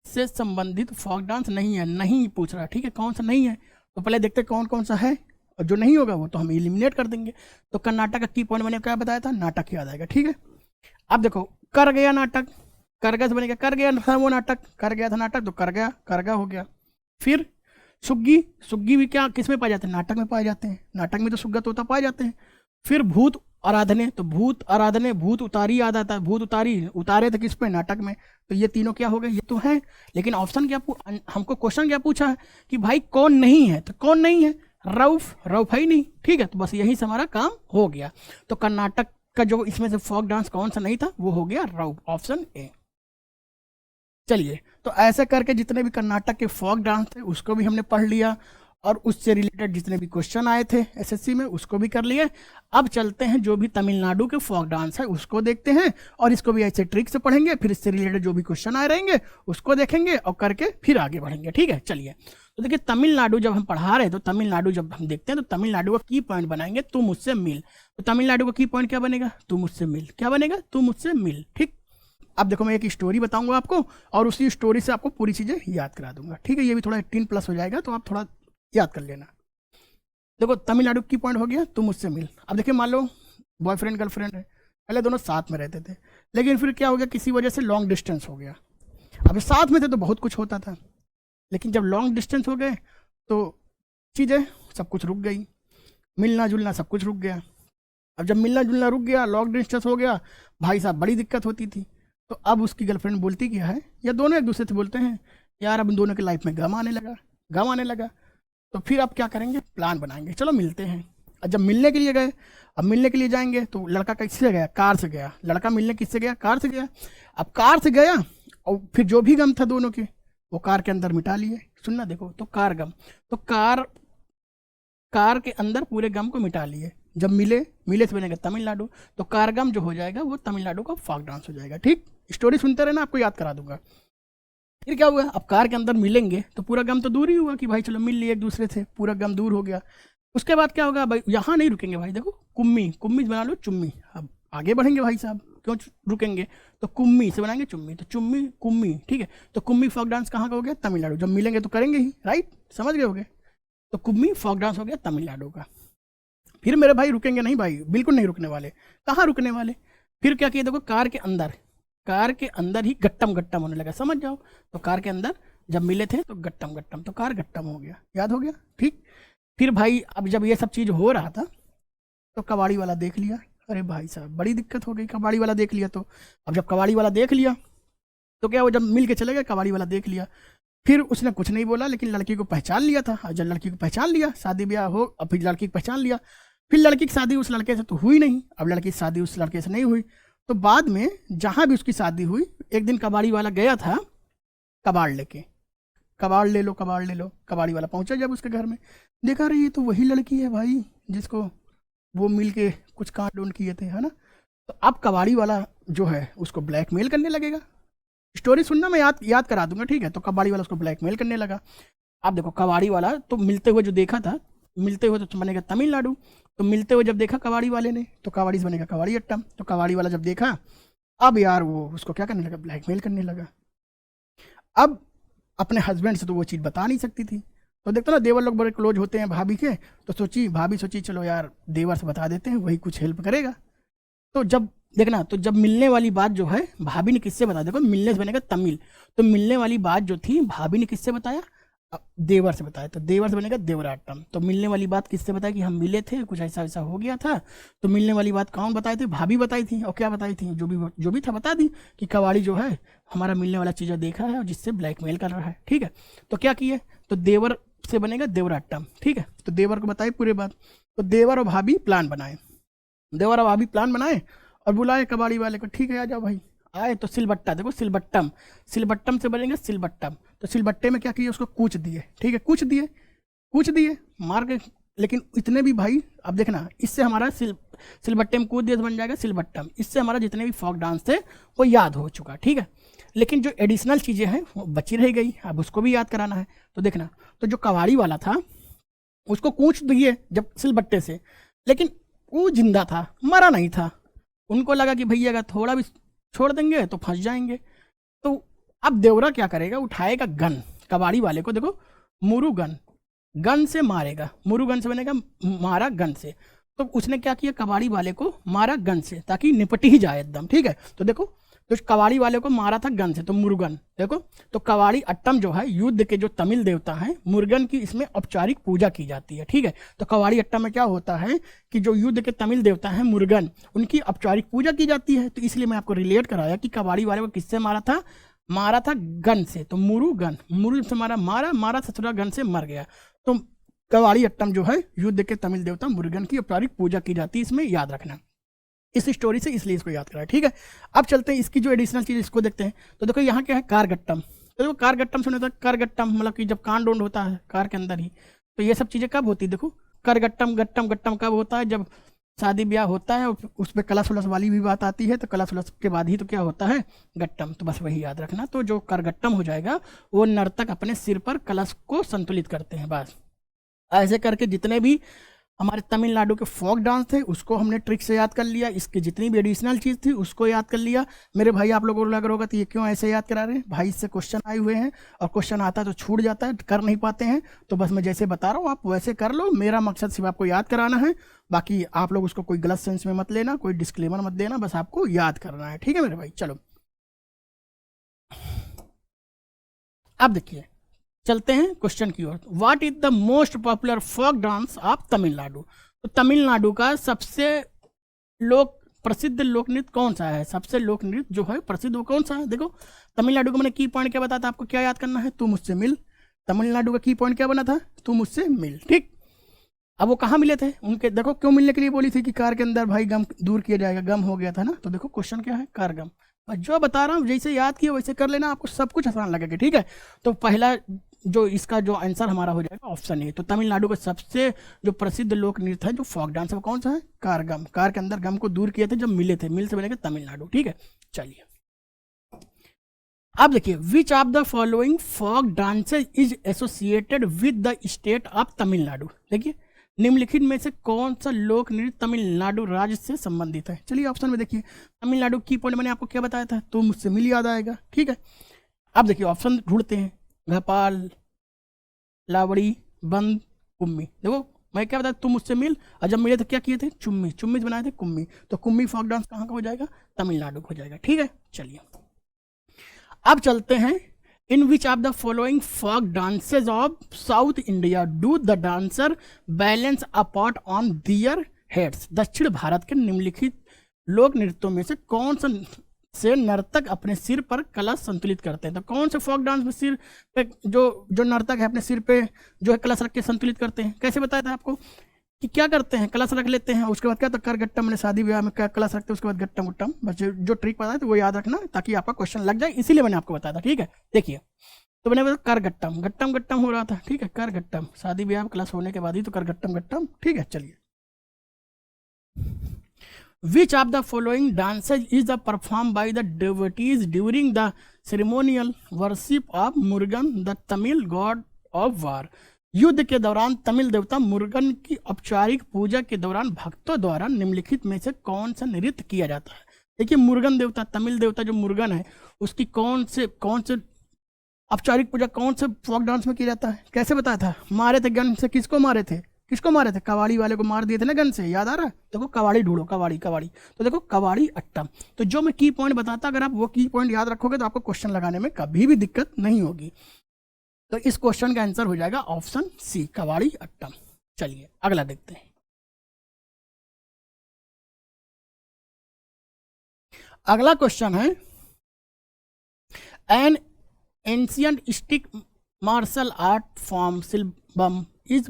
से संबंधित फोक डांस नहीं है? नहीं पूछ रहा, ठीक है। कौन सा नहीं है? तो पहले देखते कौन कौन सा है, और जो नहीं होगा वो तो हम एलिमिनेट कर देंगे। तो कर्नाटक का की पॉइंट मैंने क्या बताया था? नाटक याद आएगा, ठीक है। अब देखो, कर गया नाटक, करगा से बनेगा, कर गया था वो नाटक, कर गया था नाटक, तो कर गया, करगा हो गया। फिर सुग्गी, सुग्गी भी क्या किस में पाए जाते हैं? नाटक में पाए जाते हैं। नाटक में तो सुग्गा तोता पाए जाते हैं। फिर भूत आराधने, तो भूत आराधने, भूत उतारी याद आता है। भूत उतारी, उतारे थे किस पे? नाटक में। तो ये तीनों क्या हो गए? ये तो है, लेकिन ऑप्शन क्या हमको क्वेश्चन क्या पूछा है कि भाई कौन नहीं है? तो कौन नहीं है? रऊफ, रऊफ है ही नहीं, ठीक है। तो बस यही से हमारा काम हो गया। तो कर्नाटक का जो इसमें से फोक डांस कौन सा नहीं था वो हो गया रऊफ, ऑप्शन ए। चलिए, तो ऐसे करके जितने भी कर्नाटक के फोक डांस थे उसको भी हमने पढ़ लिया, और उससे रिलेटेड जितने भी क्वेश्चन आए थे एसएससी में उसको भी कर लिए। अब चलते हैं जो भी तमिलनाडु के फोक डांस है उसको देखते हैं, और इसको भी ऐसे ट्रिक से पढ़ेंगे, फिर इससे रिलेटेड जो भी क्वेश्चन आए रहेंगे उसको देखेंगे और करके फिर आगे बढ़ेंगे। ठीक है, चलिए। तो देखिए तमिलनाडु जब हम पढ़ा रहे हैं, तो तमिलनाडु जब हम देखते हैं तो तमिलनाडु का की पॉइंट बनाएंगे तू मुझसे मिल। तो तमिलनाडु का की पॉइंट क्या बनेगा? तू मुझसे मिल। क्या बनेगा? तू मुझसे मिल। ठीक, अब देखो मैं एक स्टोरी बताऊंगा आपको और उसी स्टोरी से आपको पूरी चीज़ें याद करा दूंगा। ठीक है, ये भी थोड़ा 18+ हो जाएगा तो आप थोड़ा याद कर लेना। देखो तमिलनाडु की पॉइंट हो गया तुम मुझसे मिल। अब देखिए मान लो बॉयफ्रेंड गर्लफ्रेंड है, पहले दोनों साथ में रहते थे, लेकिन फिर क्या हो गया, किसी वजह से लॉन्ग डिस्टेंस हो गया। अब साथ में थे तो बहुत कुछ होता था, लेकिन जब लॉन्ग डिस्टेंस हो गए तो चीज़ें सब कुछ रुक गई, मिलना जुलना सब कुछ रुक गया। अब जब मिलना जुलना रुक गया, लॉन्ग डिस्टेंस हो गया, भाई साहब बड़ी दिक्कत होती थी। तो अब उसकी गर्लफ्रेंड बोलती क्या है, या दोनों एक दूसरे से बोलते हैं यार अब दोनों की लाइफ में गम आने लगा। तो फिर अब क्या करेंगे, प्लान बनाएंगे, चलो मिलते हैं। और जब मिलने के लिए गए, अब मिलने के लिए जाएंगे तो लड़का किससे गया? कार से गया। लड़का मिलने किससे गया? कार से गया। अब कार से गया और फिर जो भी गम था दोनों के वो कार के अंदर मिटा लिए। सुनना, देखो तो कार गम, तो कार के अंदर पूरे गम को मिटा लिए। जब मिले से बनेगा तमिलनाडु, तो कारगम जो हो जाएगा वो तमिलनाडु का फोक डांस हो जाएगा। ठीक, स्टोरी सुनते रहना, आपको याद करा दूंगा। फिर क्या हुआ, अब कार के अंदर मिलेंगे तो पूरा गम तो दूर ही हुआ कि भाई चलो मिल लिए एक दूसरे से, पूरा गम दूर हो गया। उसके बाद क्या होगा भाई, यहाँ नहीं रुकेंगे भाई, देखो कुम्मी बना लो चुम्मी। अब आगे बढ़ेंगे भाई साहब, क्यों रुकेंगे, तो कुम्मी से बनाएंगे चुम्मी, तो चुम्मी कुम्मी। ठीक है, तो कुम्मी फोक डांस कहाँ का हो गया? तमिलनाडु। जब मिलेंगे तो करेंगे ही, राइट, समझ गए होगे। तो कुम्मी फोक डांस हो गया तमिलनाडु का। फिर मेरे भाई रुकेंगे नहीं भाई, बिल्कुल नहीं रुकने वाले। कहाँ रुकने वाले, फिर क्या किया, देखो कार के अंदर ही गट्टम होने लगा, समझ जाओ। तो कार के अंदर जब मिले थे तो गट्टम, तो कार गट्टम हो गया, याद हो गया। ठीक, फिर भाई अब जब ये सब चीज़ हो रहा था तो कबाड़ी वाला देख लिया, अरे भाई साहब बड़ी दिक्कत हो गई। कबाड़ी वाला देख लिया, तो अब जब कबाड़ी वाला देख लिया तो क्या, वो जब मिल के चले गए, कबाड़ी वाला देख लिया, फिर उसने कुछ नहीं बोला, लेकिन लड़की को पहचान लिया था। जब लड़की को पहचान लिया, शादी ब्याह हो, अब फिर लड़की को पहचान लिया, फिर लड़की की शादी उस लड़के से तो हुई नहीं। अब लड़की की शादी उस लड़के से नहीं हुई, तो बाद में जहाँ भी उसकी शादी हुई, एक दिन कबाड़ी वाला गया था कबाड़ लेके, कबाड़ ले लो। कबाड़ी वाला पहुंचा जब उसके घर में, देखा रही ये तो वही लड़की है भाई जिसको वो मिल के कुछ कांड उन किए थे, है ना। तो अब कबाड़ी वाला जो है उसको ब्लैकमेल करने लगेगा। स्टोरी सुनना, मैं याद करा दूंगा, ठीक है। तो कबाड़ी वाला उसको ब्लैकमेल करने लगा। अब देखो कबाड़ी वाला तो मिलते हुए जो देखा था, मिलते हुए तो बनेगा तमिलनाडु। तो मिलते हुए जब देखा कबाड़ी वाले ने, तो कबाड़ी से बनेगा कबाड़ी अट्टम। तो कबाड़ी वाला जब देखा, अब यार वो उसको क्या करने लगा, ब्लैकमेल करने लगा। अब अपने हस्बैंड से तो वो चीज़ बता नहीं सकती थी, तो देखते ना देवर लोग बड़े क्लोज होते हैं भाभी के, तो भाभी सोची चलो यार देवर से बता देते हैं, वही कुछ हेल्प करेगा। तो जब देखना, तो जब मिलने वाली बात जो है भाभी ने किससे बताया, देखो मिलने से बनेगा तमिल, तो मिलने वाली बात जो थी भाभी ने किससे बताया, देवर से बताया, तो देवर से बनेगा देवराटम। तो मिलने वाली बात किससे बताया कि हम मिले थे, कुछ ऐसा ऐसा हो गया था। तो मिलने वाली बात कौन बताई थी, भाभी बताई थी। और क्या बताई थी, जो भी था बता दी कि कबाड़ी जो है हमारा मिलने वाला चीज़ें देखा है और जिससे ब्लैकमेल कर रहा है। ठीक है, तो क्या किए, तो देवर से बनेगा देवराटम। ठीक है, तो देवर को बताए पूरे बात। तो देवर और भाभी प्लान बनाए, और बुलाए कबाड़ी वाले को, ठीक है आ जाओ भाई। आए तो सिलबट्टा, देखो सिलबट्टम से बनेगा सिलबट्टम। तो सिलबट्टे में क्या किए, उसको कूच दिए। ठीक है, कूच दिए मार के। लेकिन इतने भी भाई, अब देखना, इससे हमारा सिलबट्टे में कूद दिए तो बन जाएगा सिलबट्टम। इससे हमारा जितने भी फोक डांस थे वो याद हो चुका। ठीक है, लेकिन जो एडिशनल चीज़ें हैं वो बची रह गई, अब उसको भी याद कराना है। तो देखना, तो जो कबाड़ी वाला था उसको कूच दिए जब सिलबट्टे से, लेकिन वो जिंदा था, मरा नहीं था। उनको लगा कि भैया अगर थोड़ा भी छोड़ देंगे तो फंस जाएंगे। तो अब देवरा क्या करेगा, उठाएगा गन, कबाड़ी वाले को देखो मुरु गन से मारेगा। मुरु गन से बनेगा मारा गन से। तो उसने क्या किया, कबाड़ी वाले को मारा गन से, ताकि निपट ही जाए एकदम। ठीक है, तो देखो, तो कबाड़ी वाले को मारा था गन से, तो मुरुगन देखो। तो कबाड़ी अट्टम जो है युद्ध के जो तमिल देवता हैं, मुरुगन की इसमें औपचारिक पूजा की जाती है। ठीक है, तो कबाड़ी अट्टम में क्या होता है कि जो युद्ध के तमिल देवता हैं मुरुगन, उनकी औपचारिक पूजा की जाती है। तो इसलिए मैं आपको रिलेट कराया कि कबाड़ी वाले को किससे मारा था गन से। तो मुरु से मारा ससुरा गन से मर गया। तो कबाड़ी अट्टम जो है युद्ध के तमिल देवता मुरुगन की औपचारिक पूजा की जाती है, इसमें याद रखना इस स्टोरी से, इसलिए इसको याद करा। ठीक है, अब चलते हैं इसकी जो एडिशनल चीज़ इसको देखते हैं। तो देखो यहाँ क्या है, कारगट्टम। तो देखो कारगट्टम सुने तो कारगट्टम मतलब कि जब कांड ओंड होता है कार के अंदर ही, तो ये सब चीज़ें कब होती है, देखो करगट्टम गट्टम गट्टम कब होता है, जब शादी ब्याह होता है और उस पर कलश उलस वाली भी बात आती है, तो कलश उलस के बाद ही तो क्या होता है, गट्टम। तो बस वही याद रखना। तो जो करगट्टम हो जाएगा वो नर्तक अपने सिर पर कलश को संतुलित करते हैं। बस ऐसे करके जितने भी हमारे तमिलनाडु के फोक डांस थे उसको हमने ट्रिक से याद कर लिया, इसकी जितनी भी एडिशनल चीज़ थी उसको याद कर लिया। मेरे भाई आप लोगों को लग रहा होगा तो ये क्यों ऐसे याद करा रहे हैं भाई, इससे क्वेश्चन आए हुए हैं और क्वेश्चन आता है तो छूट जाता है, कर नहीं पाते हैं। तो बस मैं जैसे बता रहा हूँ आप वैसे कर लो, मेरा मकसद सिर्फ आपको याद कराना है। बाकी आप लोग उसको कोई गलत सेंस में मत लेना, कोई डिस्क्लेमर मत देना, बस आपको याद करना है। ठीक है मेरे भाई, चलो अब देखिए चलते हैं क्वेश्चन की ओर। What is the most popular folk dance of Tamil Nadu. तो तमिलनाडु का सबसे प्रसिद्ध लोक नृत्य कौन सा है, सबसे लोक नृत्य जो है प्रसिद्ध वो कौन सा है। देखो तमिलनाडु का मैंने की पॉइंट क्या बताया था आपको, क्या याद करना है, तू मुझसे मिल। तमिलनाडु का की पॉइंट क्या बना था, तू मुझसे मिल। ठीक, अब वो कहाँ मिले थे उनके, देखो क्यों मिलने के लिए बोली थी कि कार के अंदर भाई गम दूर किया जाएगा, गम हो गया था ना। तो देखो क्वेश्चन क्या है, कारगम। बस जो बता रहा हूँ जैसे याद किया वैसे कर लेना, आपको सब कुछ आसान लगेगा। ठीक है, तो पहला जो इसका जो आंसर हमारा हो जाएगा ऑप्शन ए। तो तमिलनाडु का सबसे जो प्रसिद्ध लोक नृत्य है जो फोक डांस है कौन सा है, कारगम। कार के अंदर गम को दूर किए थे जब मिले थे, मिल से बनेगा तमिलनाडु। ठीक है, चलिए अब देखिए, which of the following folk dances is associated with the state of Tamil Nadu. देखिए निम्नलिखित में से कौन सा लोक नृत्य तमिलनाडु राज्य से संबंधित है। चलिए ऑप्शन में देखिए, तमिलनाडु की पॉइंट मैंने आपको क्या बताया था, तो मुझसे मिल याद आएगा। ठीक है, अब देखिए ऑप्शन ढूंढते हैं, घपाल, लावड़ी, बंद, कुम्मी। देखो मैं क्या बताया, तुम मुझसे मिल, और जब मिले तो क्या किए थे, चुम्मी, चुम्मी बनाए थे कुम्मी। तो कुम्मी फोक डांस कहाँ का हो जाएगा, तमिलनाडु का हो जाएगा। ठीक है, चलिए अब चलते हैं, in which of the following folk dances of south India do the dancer balance a pot on their heads. दक्षिण भारत के निम्नलिखित लोक नृत्यों में से कौन सा से नर्तक अपने सिर पर कलश संतुलित करते हैं। तो कौन से फोक डांस में सिर पे जो नर्तक है अपने सिर पे जो है कलश रख के संतुलित करते हैं। कैसे बताया था आपको कि क्या करते हैं, कलश रख लेते हैं, उसके बाद क्या, तो कर गट्टम, मैंने शादी ब्याह में क्या कलश रखते हैं, उसके बाद गट्टम गुट्टम। बस जो ट्रिक पता है तो वो याद रखना ताकि आपका क्वेश्चन लग जाए, इसीलिए मैंने आपको बताया था। ठीक है, देखिए तो मैंने बताया कर गट्टम, गट्टम गट्टम हो रहा था। ठीक है, कर गट्टम, शादी ब्याह में कलश होने के बाद ही तो कर गट्टम गट्टम। ठीक है, चलिए Which of the following dances is the performed by the devotees during the ceremonial worship of Murugan, the Tamil god of war? युद्ध के दौरान तमिल देवता मुरुगन की औपचारिक पूजा के दौरान भक्तों द्वारा निम्नलिखित में से कौन सा नृत्य किया जाता है। देखिए मुरुगन देवता, तमिल देवता जो मुरुगन है उसकी कौन से औपचारिक पूजा कौन से फोक डांस में किया जाता है। कैसे बताया था, मारे थे गन से, किसको मारे थे, कवाड़ी वाले को मार दिए थे ना गन से, याद आ रहा है। देखो कवाड़ी ढूंढो, कवाड़ी, तो देखो कवाड़ी अट्टम। तो जो मैं की पॉइंट बताता, अगर आप वो की पॉइंट याद रखोगे तो आपको क्वेश्चन लगाने में कभी भी दिक्कत नहीं होगी। तो इस क्वेश्चन का आंसर हो जाएगा ऑप्शन सी, कवाड़ी अट्टम। चलिए अगला देखते हैं। अगला क्वेश्चन है, an ancient stick martial art form Silambam is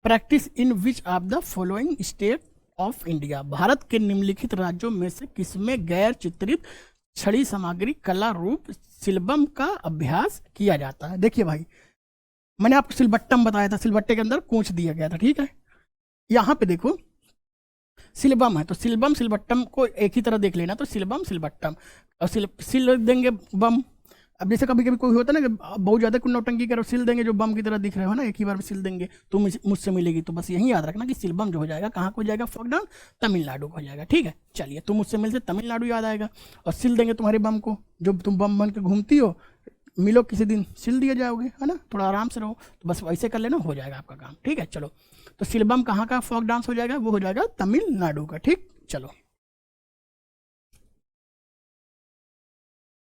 practice in which of the following state of India. भारत के निम्नलिखित राज्यों में से किसमें गैर चित्रित छड़ी सामग्री कला रूप सिलबम का अभ्यास किया जाता है। देखिए भाई मैंने आपको सिलबट्टम बताया था, सिलबट्टे के अंदर कूच दिया गया था। ठीक है, यहाँ पे देखो सिलबम है, तो सिलबम सिलबट्टम को एक ही तरह देख लेना, तो सिलबम सिलबट्टम और सिल देंगे बम। अब जैसे कभी कभी कोई होता है ना कि बहुत ज़्यादा कुछ नौटंकी करो, सिल देंगे जो बम की तरह दिख रहे हो ना, एक ही बार में सिल देंगे तो मुझसे मिलेगी। तो बस यही याद रखना कि सिलबम जो हो जाएगा कहाँ को हो जाएगा, फोक डांस तमिलनाडु को हो जाएगा। ठीक है, चलिए तुम मुझसे मिलते तमिलनाडु याद आएगा, और सिल देंगे तुम्हारे बम को, जो तुम बम बन के घूमती हो, मिलो किसी दिन सिल दिए जाओगे, है ना, थोड़ा आराम से रहो। तो बस वैसे कर लेना, हो जाएगा आपका काम। ठीक है, चलो तो सिलबम कहाँ का फोक डांस हो जाएगा, वो हो जाएगा तमिलनाडु का। ठीक, चलो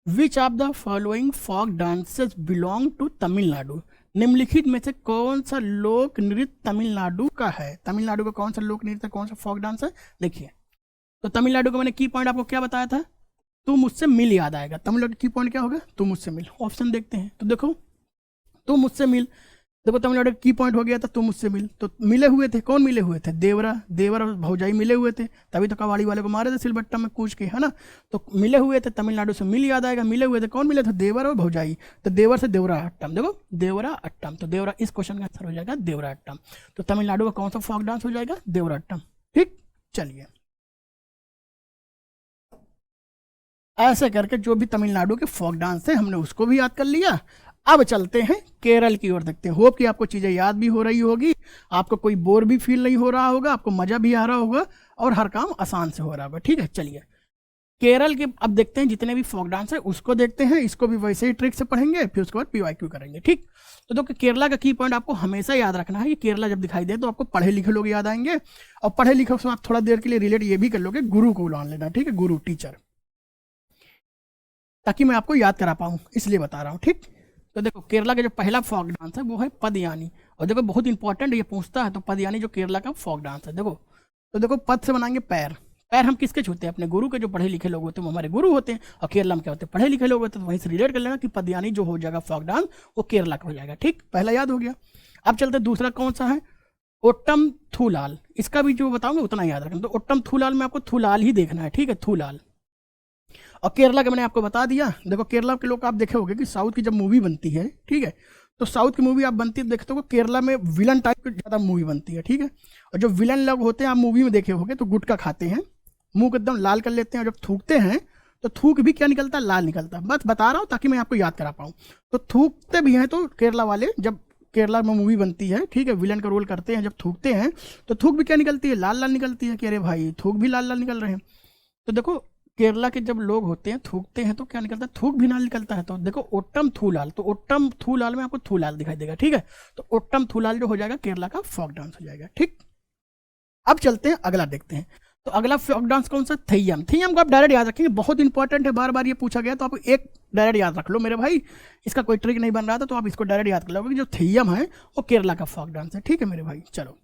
which of the following folk dances belong to Tamil Nadu. निम्नलिखित में से कौन सा लोक नृत्य तमिलनाडु का है। तमिलनाडु का कौन सा लोक नृत्य, कौन सा फोक डांस है। देखिए तो तमिलनाडु का मैंने की पॉइंट आपको क्या बताया था, तू मुझसे मिल याद आएगा। तमिलनाडु की पॉइंट क्या होगा, तू मुझसे मिल। ऑप्शन देखते हैं, तो देखो तू मुझसे मिल देखो तमिलनाडु की पॉइंट हो गया था, तुम मुझसे मिल, तो मिले हुए थे, कौन मिले हुए थे? देवरा, देवर और भौजाई मिले हुए थे, तभी तो कबाड़ी वाले को मारे थे सिलबट्टा में कूच के, है ना। तो मिले हुए थे, तमिलनाडु से मिल याद आएगा, मिले हुए थे, कौन मिले थे? देवर और भौजाई। तो देवर से देवरा अट्टम, देखो देवरा अट्टम, तो देवरा, इस क्वेश्चन का आंसर हो जाएगा देवरा अट्टम। तो तमिलनाडु का कौन सा फोक डांस हो जाएगा? देवरा अट्टम। ठीक, चलिए ऐसे करके जो भी तमिलनाडु के फोक डांस है हमने उसको भी याद कर लिया। अब चलते हैं केरल की ओर, देखते हैं। होप कि आपको चीजें याद भी हो रही होगी, आपको कोई बोर भी फील नहीं हो रहा होगा, आपको मजा भी आ रहा होगा और हर काम आसान से हो रहा होगा। ठीक है, चलिए केरल के अब देखते हैं जितने भी फोक डांस है उसको देखते हैं। इसको भी वैसे ही ट्रिक से पढ़ेंगे, फिर उसके बाद PYQ करेंगे। ठीक, तो देखो केरला का की पॉइंट आपको हमेशा याद रखना है कि केरला जब दिखाई दे तो आपको पढ़े लिखे लोग याद आएंगे, और पढ़े लिखे से आप थोड़ा देर के लिए रिलेट ये भी कर लोगे, गुरु को मान लेना। ठीक है, गुरु, टीचर, ताकि मैं आपको याद करा पाऊँ, इसलिए बता रहा हूँ। ठीक, तो देखो केरला का जो पहला फोक डांस है वो है पदयानी। और देखो बहुत इंपॉर्टेंट ये पूछता है, तो पदयानी जो केरला का फोक डांस है, देखो तो देखो पद से बनाएंगे पैर। पैर हम किसके छूते हैं? अपने गुरु के। जो पढ़े लिखे लोग होते हैं वो हमारे गुरु होते हैं, और केरला में क्या होते हैं? पढ़े लिखे लोग होते हैं। तो वहीं से रिलेट कर लेना कि पदयानी जो हो जाएगा फोक डांस वो केरला का हो जाएगा। ठीक, पहला याद हो गया। अब चलते दूसरा कौन सा है? ओट्टम थूलाल। इसका भी जो बताऊंगा उतना याद रखना। तो ओट्टम थूलाल में आपको थूलाल ही देखना है। ठीक है, थूलाल। और केरला का मैंने आपको बता दिया। देखो केरला के लोग आप देखे होंगे कि साउथ की जब मूवी बनती है, ठीक है, तो साउथ की मूवी आप बनती है देखते हो केरला में विलन टाइप की ज़्यादा मूवी बनती है। ठीक है, और जो विलन लोग होते हैं आप मूवी में देखे होंगे तो गुटखा खाते हैं, मुंह को एकदम लाल कर लेते हैं, और जब थूकते हैं तो थूक भी क्या निकलता है? लाल निकलता है। बस बता रहा हूँ ताकि मैं आपको याद करा पाऊँ। तो थूकते भी हैं तो केरला वाले, जब केरला में मूवी बनती है, ठीक है, विलन का रोल करते हैं, जब थूकते हैं तो थूक भी क्या निकलती है? लाल लाल निकलती है। कि अरे भाई थूक भी लाल लाल निकल रहे हैं। तो देखो केरला के जब लोग होते हैं थूकते हैं तो क्या निकलता है? थूक भी लाल निकलता है। तो देखो ओट्टम थूलाल, तो ओट्टम थूलाल में आपको थूलाल दिखाई देगा। ठीक है, तो ओट्टम थूलाल जो हो जाएगा केरला का फोक डांस हो जाएगा। ठीक, अब चलते हैं अगला देखते हैं। तो अगला फोक डांस कौन सा? थैयम। थैयम को आप डायरेक्ट याद रखेंगे, बहुत इंपॉर्टेंट है, बार बार ये पूछा गया, तो आप एक डायरेक्ट याद रख लो मेरे भाई। इसका कोई ट्रिक नहीं बन रहा था तो आप इसको डायरेक्ट याद कर लोगे। जो थैयम है वो केरला का फोक डांस है। ठीक है मेरे भाई, चलो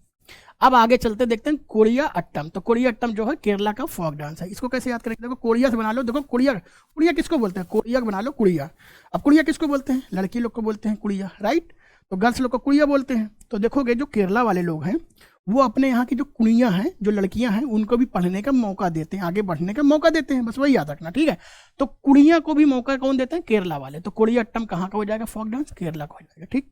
अब आगे चलते देखते हैं कोरिया अट्टम। तो कोरिया अट्टम जो है केरला का फोक डांस है। इसको कैसे याद करेंगे? देखो कोरिया से बना लो। देखो कुड़िया, कुड़िया किसको बोलते हैं? कोरिया बना लो, कुड़िया। अब कुड़िया किसको बोलते हैं? लड़की लोग को बोलते हैं कुड़िया, राइट। तो गर्ल्स लोग को कुड़िया बोलते हैं। तो देखोगे जो केरला वाले लोग हैं वो अपने यहाँ की जो कुड़ियाँ हैं, जो लड़कियाँ हैं, उनको भी पढ़ने का मौका देते हैं, आगे बढ़ने का मौका देते हैं। बस वही याद रखना। ठीक है, तो कुड़ियाँ को भी मौका कौन देते हैं? केरला वाले। तो कोरिया अट्टम कहाँ का हो जाएगा? फोक डांस केरला का हो जाएगा। ठीक,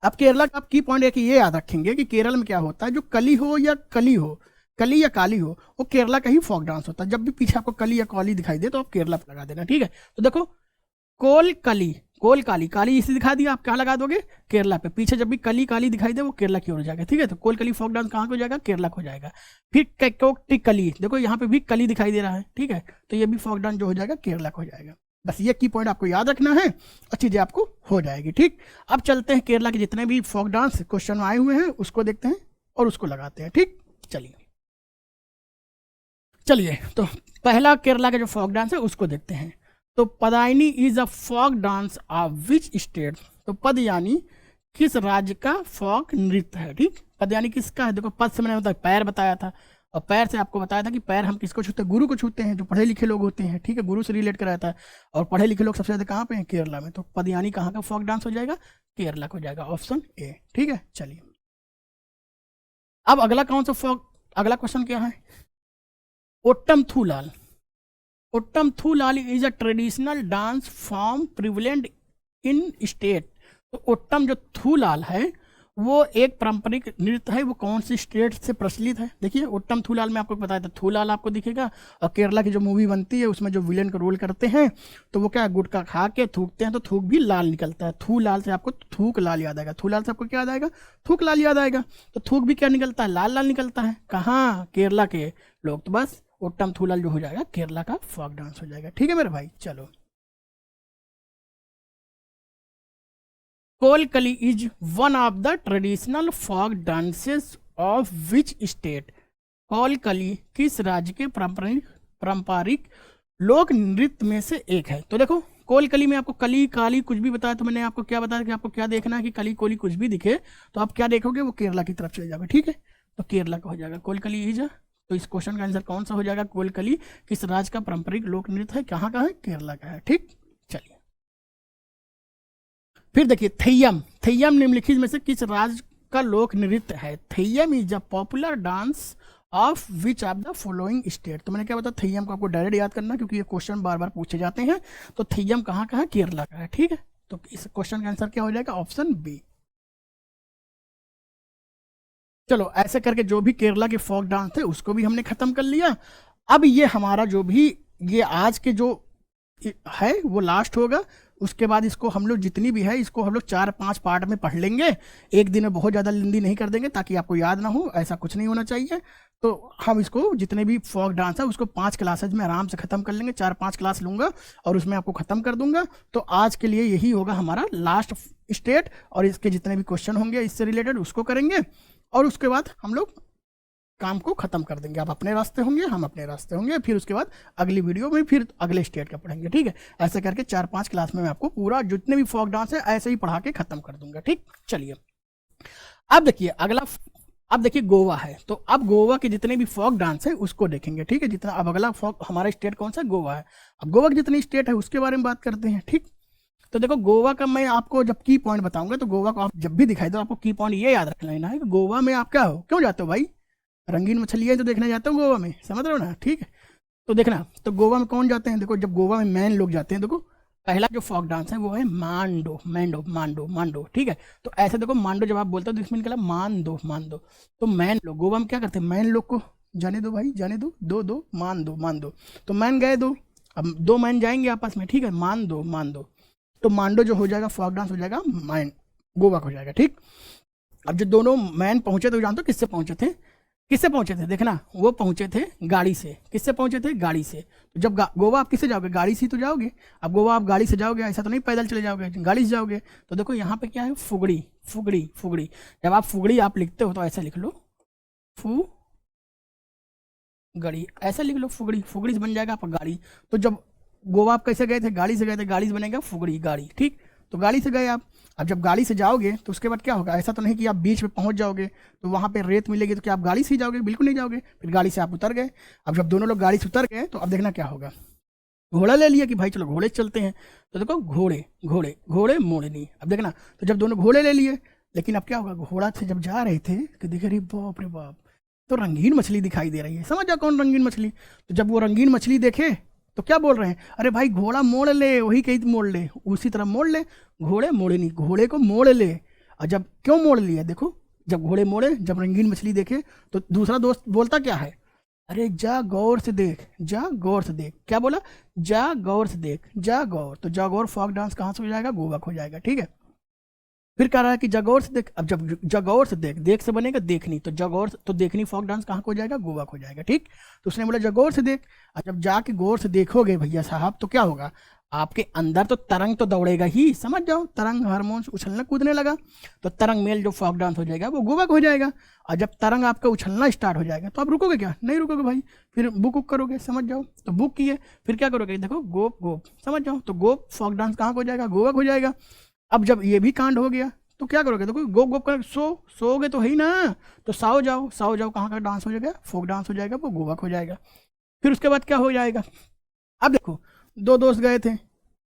अब केरला का आप की पॉइंट है कि ये याद रखेंगे कि केरल में क्या होता है, जो कली हो या कली हो, कली या काली हो, वो केरला का ही फोक डांस होता है। जब भी पीछे आपको कली या काली दिखाई दे तो आप केरला पर लगा देना। ठीक है, तो देखो कोल कली, कोल काली, काली इसे दिखा दिया, आप कहाँ लगा दोगे? केरला पे। पीछे जब भी कली काली दिखाई दे वो केरला की ओर हो जाएगा। ठीक है, तो कोल कली फोक डांस कहाँ को जाएगा? केरला को हो जाएगा। फिर कैकोटी कली, देखो यहाँ पे भी कली दिखाई दे रहा है। ठीक है, तो ये भी फोक डांस जो हो जाएगा केरला को हो जाएगा। बस ये की पॉइंट आपको याद रखना है और चीज़ें आपको हो जाएगी। ठीक, अब चलते हैं केरला के जितने भी फोक डांस क्वेश्चन आए हुए हैं उसको देखते हैं और उसको लगाते हैं। ठीक, चलिए चलिए तो पहला केरला का जो फोक डांस है उसको देखते हैं। तो Padayani is a folk dance of which state. तो पद यानी किस राज्य का फोक नृत्य है। ठीक, पद यानी किसका है? देखो पद से मैंने बताया पैर बताया था, और पैर से आपको बताया था कि पैर हम किसको छूते हैं? गुरु को छूते हैं, जो पढ़े लिखे लोग होते हैं। ठीक है, गुरु से रिलेट कराया था, और पढ़े लिखे लोग सबसे ज़्यादा कहाँ पे हैं? केरला में। तो पदयानी कहाँ का फोक डांस हो जाएगा? केरला को हो जाएगा, ऑप्शन ए। ठीक है, चलिए अब अगला कौन सा फोक, अगला क्वेश्चन क्या है? Ottam Thullal. Ottam Thullal is a traditional dance form prevalent in state. तो ओट्टम जो थूलाल है वो एक पारंपरिक नृत्य है, वो कौन सी स्टेट से प्रचलित है? देखिए ओट्टम थूलाल में आपको बताया था, थूलाल आपको दिखेगा, और केरला की जो मूवी बनती है उसमें जो विलेन का रोल करते हैं तो वो क्या गुटखा खा के थूकते हैं, तो थूक भी लाल निकलता है। थूलाल से आपको थूक लाल याद आएगा, थूलाल से आपको क्या याद आएगा? थूक लाल याद आएगा। तो थूक भी क्या निकलता है? लाल लाल निकलता है। कहाँ? केरला के लोग। तो बस ओट्टम थूलाल जो हो जाएगा केरला का फोक डांस हो जाएगा। ठीक है मेरे भाई, चलो Kolkali is one of the traditional folk dances of which state. Kolkali किस राज्य के पारंपरिक लोक नृत्य में से एक है? तो देखो कोलकली में आपको कली काली कुछ भी बताया, तो मैंने आपको क्या बताया कि आपको क्या देखना है कि कली कोली कुछ भी दिखे तो आप क्या देखोगे? वो केरला की तरफ चले जाओगे। ठीक है, तो केरला का हो जाएगा कोलकली इज। तो इस क्वेश्चन का आंसर कौन सा हो जाएगा? कोलकली किस राज्य का पारंपरिक लोक नृत्य है? कहाँ का है? केरला का है। ठीक, चलिए फिर देखिए थेय्यम, थेय्यम निम्नलिखित में से किस राज्य का लोक नृत्य है? Theyyam is the popular dance of which of the following state. तो मैंने क्या बताया, थेय्यम को आपको डायरेक्ट याद करना क्योंकि ये क्वेश्चन बार बार पूछे जाते हैं। तो थेय्यम कहाँ का है? केरला का है, ठीक है। तो इस क्वेश्चन का आंसर क्या हो जाएगा? Option B. चलो ऐसे करके जो भी केरला के फोक डांस थे उसको भी हमने खत्म कर लिया। अब ये हमारा जो भी ये आज के जो है वो लास्ट होगा। उसके बाद इसको हम लोग जितनी भी है इसको हम लोग 4-5 पार्ट में पढ़ लेंगे। एक दिन में बहुत ज़्यादा लंबी नहीं कर देंगे ताकि आपको याद ना हो, ऐसा कुछ नहीं होना चाहिए। तो हम इसको जितने भी फोक डांस है उसको 5 क्लासेज में आराम से ख़त्म कर लेंगे। 4-5 क्लास लूँगा और उसमें आपको ख़त्म कर दूंगा। तो आज के लिए यही होगा हमारा लास्ट स्टेट, और इसके जितने भी क्वेश्चन होंगे इससे रिलेटेड उसको करेंगे और उसके बाद हम लोग काम को खत्म कर देंगे। आप अपने रास्ते होंगे, हम अपने रास्ते होंगे। फिर उसके बाद अगली वीडियो में फिर अगले स्टेट का पढ़ेंगे, ठीक है। ऐसे करके 4-5 क्लास में मैं आपको पूरा जितने भी फोक डांस है ऐसे ही पढ़ा के खत्म कर दूंगा, ठीक। चलिए अब देखिए अगला, अब देखिए गोवा है। तो अब गोवा के जितने भी फोक डांस है उसको देखेंगे, ठीक है। जितना अब अगला फोक हमारा स्टेट कौन सा? गोवा है। अब गोवा की जितनी स्टेट है उसके बारे में बात करते हैं, ठीक। तो देखो गोवा का मैं आपको जब की पॉइंट बताऊंगा तो गोवा को आप जब भी दिखाई दो आपको की पॉइंट ये याद रख लेना है कि गोवा में आप क्या हो, क्यों जाते हो भाई? रंगीन मछलियाँ तो देखने जाते हो गोवा में, समझ रहे हो ना, ठीक है। तो देखना, तो गोवा में कौन जाते हैं? देखो जब गोवा में मैन लोग जाते हैं, देखो पहला जो फोक डांस है वो है मांडो, मैंडो, मांडो, मांडो, ठीक है। तो ऐसे देखो मांडो जब आप बोलते हो तो इसमें निकला मान दो, मान दो। तो मैन लोग गोवा में क्या करते हैं? मैन लोग को जाने दो भाई, जाने दो, दो दो, मान दो, मान दो। तो मैन गए दो, अब 2 मैन जाएंगे आपस में, ठीक है, मान दो, मान दो। तो मांडो जो हो जाएगा फोक डांस हो जाएगा मैन, गोवा का हो जाएगा, ठीक। अब जो दोनों मैन पहुंचे तो जानते हो किससे पहुंचे थे? किससे पहुंचे थे? देखना, वो पहुंचे थे गाड़ी से। किससे पहुंचे थे? गाड़ी से। तो जब गोवा आप किससे जाओगे? गाड़ी से ही तो जाओगे। अब गोवा आप गाड़ी से जाओगे, ऐसा तो नहीं पैदल चले जाओगे, गाड़ी से जाओगे। तो देखो यहाँ पे क्या है? फुगड़ी, फुगड़ी, फुगड़ी। जब आप फुगड़ी आप लिखते हो तो ऐसे लिख लो, फू गड़ी, ऐसा लिख लो फुगड़ी, फुगड़ी से बन जाएगा आपका गाड़ी। तो जब गोवा आप कैसे गए थे? गाड़ी से गए थे, गाड़ी से बनेगा फुगड़ी, गाड़ी, ठीक। तो गाड़ी से गए आप। अब जब गाड़ी से जाओगे तो उसके बाद क्या होगा? ऐसा तो नहीं कि आप बीच में पहुंच जाओगे तो वहाँ पे रेत मिलेगी तो क्या आप गाड़ी से ही जाओगे? बिल्कुल नहीं जाओगे। फिर गाड़ी से आप उतर गए। अब जब दोनों लोग गाड़ी से उतर गए तो अब देखना क्या होगा। घोड़ा ले लिया कि भाई चलो घोड़े से चलते हैं। तो देखो घोड़े, घोड़े, घोड़े मोड़नी। अब देखना, तो जब दोनों घोड़े ले लिए, लेकिन अब क्या होगा? घोड़ा से जब जा रहे थे कि देखे रे बाप रे बाप, तो रंगीन मछली दिखाई दे रही है। समझ जाओ कौन रंगीन मछली। तो जब वो रंगीन मछली देखे तो क्या बोल रहे हैं? अरे भाई घोड़ा मोड़ ले, वही कहीं मोड़ ले, उसी तरह मोड़ ले, घोड़े मोड़े नहीं, घोड़े को मोड़ ले। और जब क्यों मोड़ लिया? देखो जब घोड़े मोड़े, जब रंगीन मछली देखे तो दूसरा दोस्त बोलता क्या है? अरे जा गौर से देख, जा गौर से देख। क्या बोला? जा गौर से देख, जा गौर। तो जा गौर फोक डांस कहाँ से हो जाएगा? गोवा को हो जाएगा, ठीक है। फिर कह रहा है कि जगौर से देख। अब जब जगौर से देख, देख से बनेगा देखनी, तो जगौर तो देखनी फोक डांस कहाँ को हो जाएगा? गोवा को हो जाएगा, ठीक। तो उसने बोला जगौर से देख। और जब जाके गौर से देखोगे भैया साहब तो क्या होगा? आपके अंदर तो तरंग तो दौड़ेगा ही, समझ जाओ, तरंग हार्मोन्स उछलना कूदने लगा। तो तरंग मेल जो फोक डांस हो जाएगा वो गोवा को हो जाएगा। और जब तरंग आपका उछलना स्टार्ट हो जाएगा तो आप रुकोगे क्या? नहीं रुकोगे भाई, फिर बुक उक करोगे, समझ जाओ। तो बुक किए, फिर क्या करोगे? देखो गोप, गोप, समझ जाओ। तो गोप फोक डांस कहाँ को हो जाएगा? गोवा को हो जाएगा। अब जब ये भी कांड हो गया तो क्या करोगे? देखो गोप गोप कर सोओगे तो है ही ना। तो साओ जाओ, साओ जाओ कहाँ का डांस हो जाएगा? फोक डांस हो जाएगा, वो गोवा को हो जाएगा। फिर उसके बाद क्या हो जाएगा? अब देखो 2 दोस्त गए थे,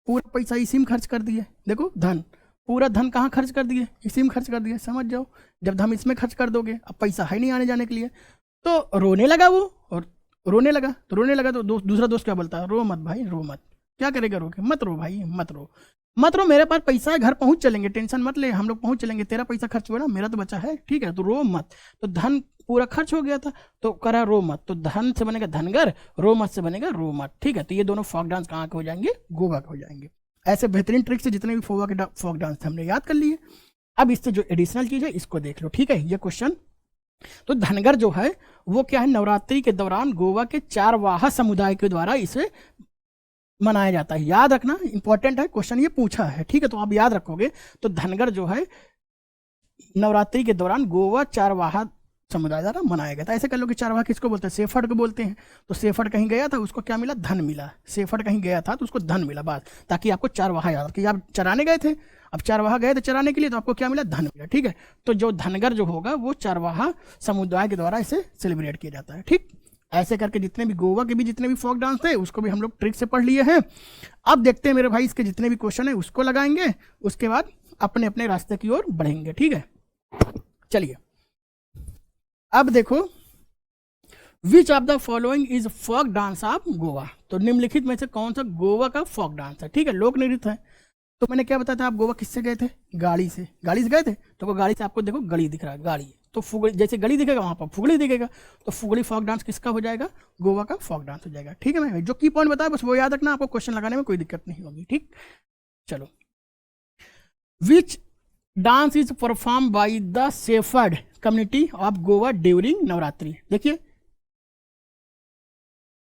पूरा पैसा इसी में खर्च कर दिए। देखो धन, पूरा धन कहाँ खर्च कर दिए? इसी में खर्च कर दिए, समझ जाओ। जब धन इसमें खर्च कर दोगे, अब पैसा है नहीं आने जाने के लिए, तो रोने लगा वो। और रोने लगा तो दूसरा दोस्त क्या बोलता है? रो मत भाई, रो मत। क्या करेगा? रो के मत रो भाई, मत रो, मत रो, मेरे पास पैसा है, घर पहुंच चलेंगे, टेंशन मत ले, हम लोग पहुंच चलेंगे, तेरा पैसा खर्च हुआ ना, मेरा तो बचा है, ठीक है, तो रो मत। तो धन पूरा खर्च हो गया था तो करा रो मत। तो धन से बनेगा धनगर, रो मत से बनेगा रो मत, ठीक है। तो ये दोनों फोक डांस कहाँ के हो जाएंगे? गोवा के हो जाएंगे। ऐसे बेहतरीन ट्रिक से जितने भी फोक डांस थे हमने याद कर लिए। अब इससे जो एडिशनल चीज है इसको देख लो, ठीक है। ये क्वेश्चन, तो धनगर जो है वो क्या है? नवरात्रि के दौरान गोवा के चारवाहा समुदाय के द्वारा इसे मनाया जाता है। याद रखना, इंपॉर्टेंट है क्वेश्चन, ये पूछा है, ठीक है। तो आप याद रखोगे। तो धनगर जो है नवरात्रि के दौरान गोवा चारवाहा समुदाय द्वारा मनाया गया था। ऐसे कर लो कि चारवाहा किसको बोलते हैं? सेफर्ड को बोलते हैं। तो सेफर्ड कहीं गया था, उसको क्या मिला? धन मिला। सेफर्ड कहीं गया था तो उसको धन मिला, बात, ताकि आपको चारवाहा याद रखे। आप चराने गए थे, अब चारवाहा गए थे चराने के लिए, तो आपको क्या मिला? धन मिला, ठीक है। तो जो धनगर जो होगा वो चारवाहा समुदाय के द्वारा इसे सेलिब्रेट किया जाता है, ठीक। ऐसे करके जितने भी गोवा के भी जितने भी फोक डांस थे उसको भी हम लोग ट्रिक से पढ़ लिए हैं। अब देखते हैं मेरे भाई इसके जितने भी क्वेश्चन है उसको लगाएंगे, उसके बाद अपने अपने रास्ते की ओर बढ़ेंगे। ठीक है, चलिए अब देखो, which of the following is folk dance of Goa. तो निम्नलिखित में से कौन सा गोवा का फोक डांस है? ठीक है, लोक नृत्य है। तो मैंने क्या बताया था, आप गोवा किससे गए थे? गाड़ी से। गाड़ी से गए थे तो गाड़ी से आपको देखो गली दिख रहा है, गाड़ी तो फुगड़ी, जैसे गली दिखेगा वहां पर फुगड़ी दिखेगा, तो फुगड़ी फोक डांस किसका हो जाएगा? गोवा का फोक डांस हो जाएगा। ठीक है, मैं जो की पॉइंट बताया बस वो याद रखना, आपको क्वेश्चन लगाने में कोई दिक्कत नहीं होगी। ठीक, चलो, which dance is perform by the shepherd community of Goa during Navratri. देखिए,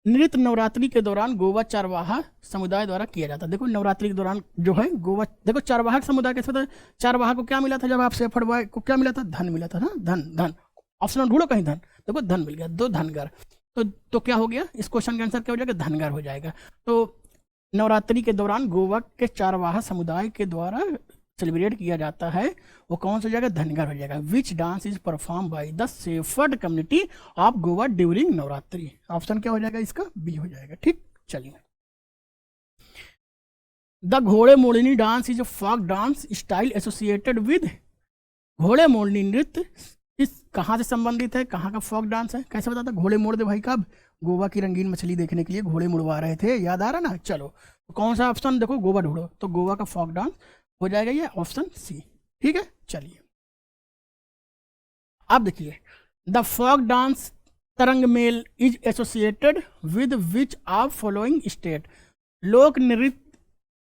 नृत्य नवरात्रि के दौरान गोवा चारवाहा समुदाय द्वारा किया जाता है। देखो नवरात्रि के दौरान जो है गोवा, देखो चारवाहा समुदाय कैसे होता है? चारवाहा को क्या मिला था जब आप सेफर्ड बॉय को क्या मिला था? धन मिला था ना, धन। धन ऑप्शन ढूंढो कहीं, धन। देखो धन मिल गया, दो धनगर। तो क्या हो गया? इस क्वेश्चन का आंसर क्या हो जाएगा? धनगर हो जाएगा। तो नवरात्रि के दौरान गोवा के चारवाहा समुदाय के द्वारा सेलिब्रेट किया जाता है, वो कौन सा जाएगा? धनगर हो जाएगा। Which dance is perform by the shepherd community of Goa during Navratri. Option क्या हो जाएगा इसका? बी हो जाएगा। ठीक, चलिए, the Ghode Modni dance is folk dance style associated with. Ghode Modni नृत्य इस कहाँ से संबंधित है, कहाँ का फोक डांस है? कैसे बताता? घोड़े मोड़ दे भाई, कब? गोवा की रंगीन मछली देखने के लिए घोड़े मुड़वा रहे थे, याद आ रहा ना? चलो, तो कौन सा ऑप्शन? देखो गोवा ढूंढो, तो गोवा का फोक डांस हो जाएगा ये ऑप्शन सी। ठीक है, चलिए अब देखिए, the folk dance Tarangamel is associated with which of following state. लोक नृत्य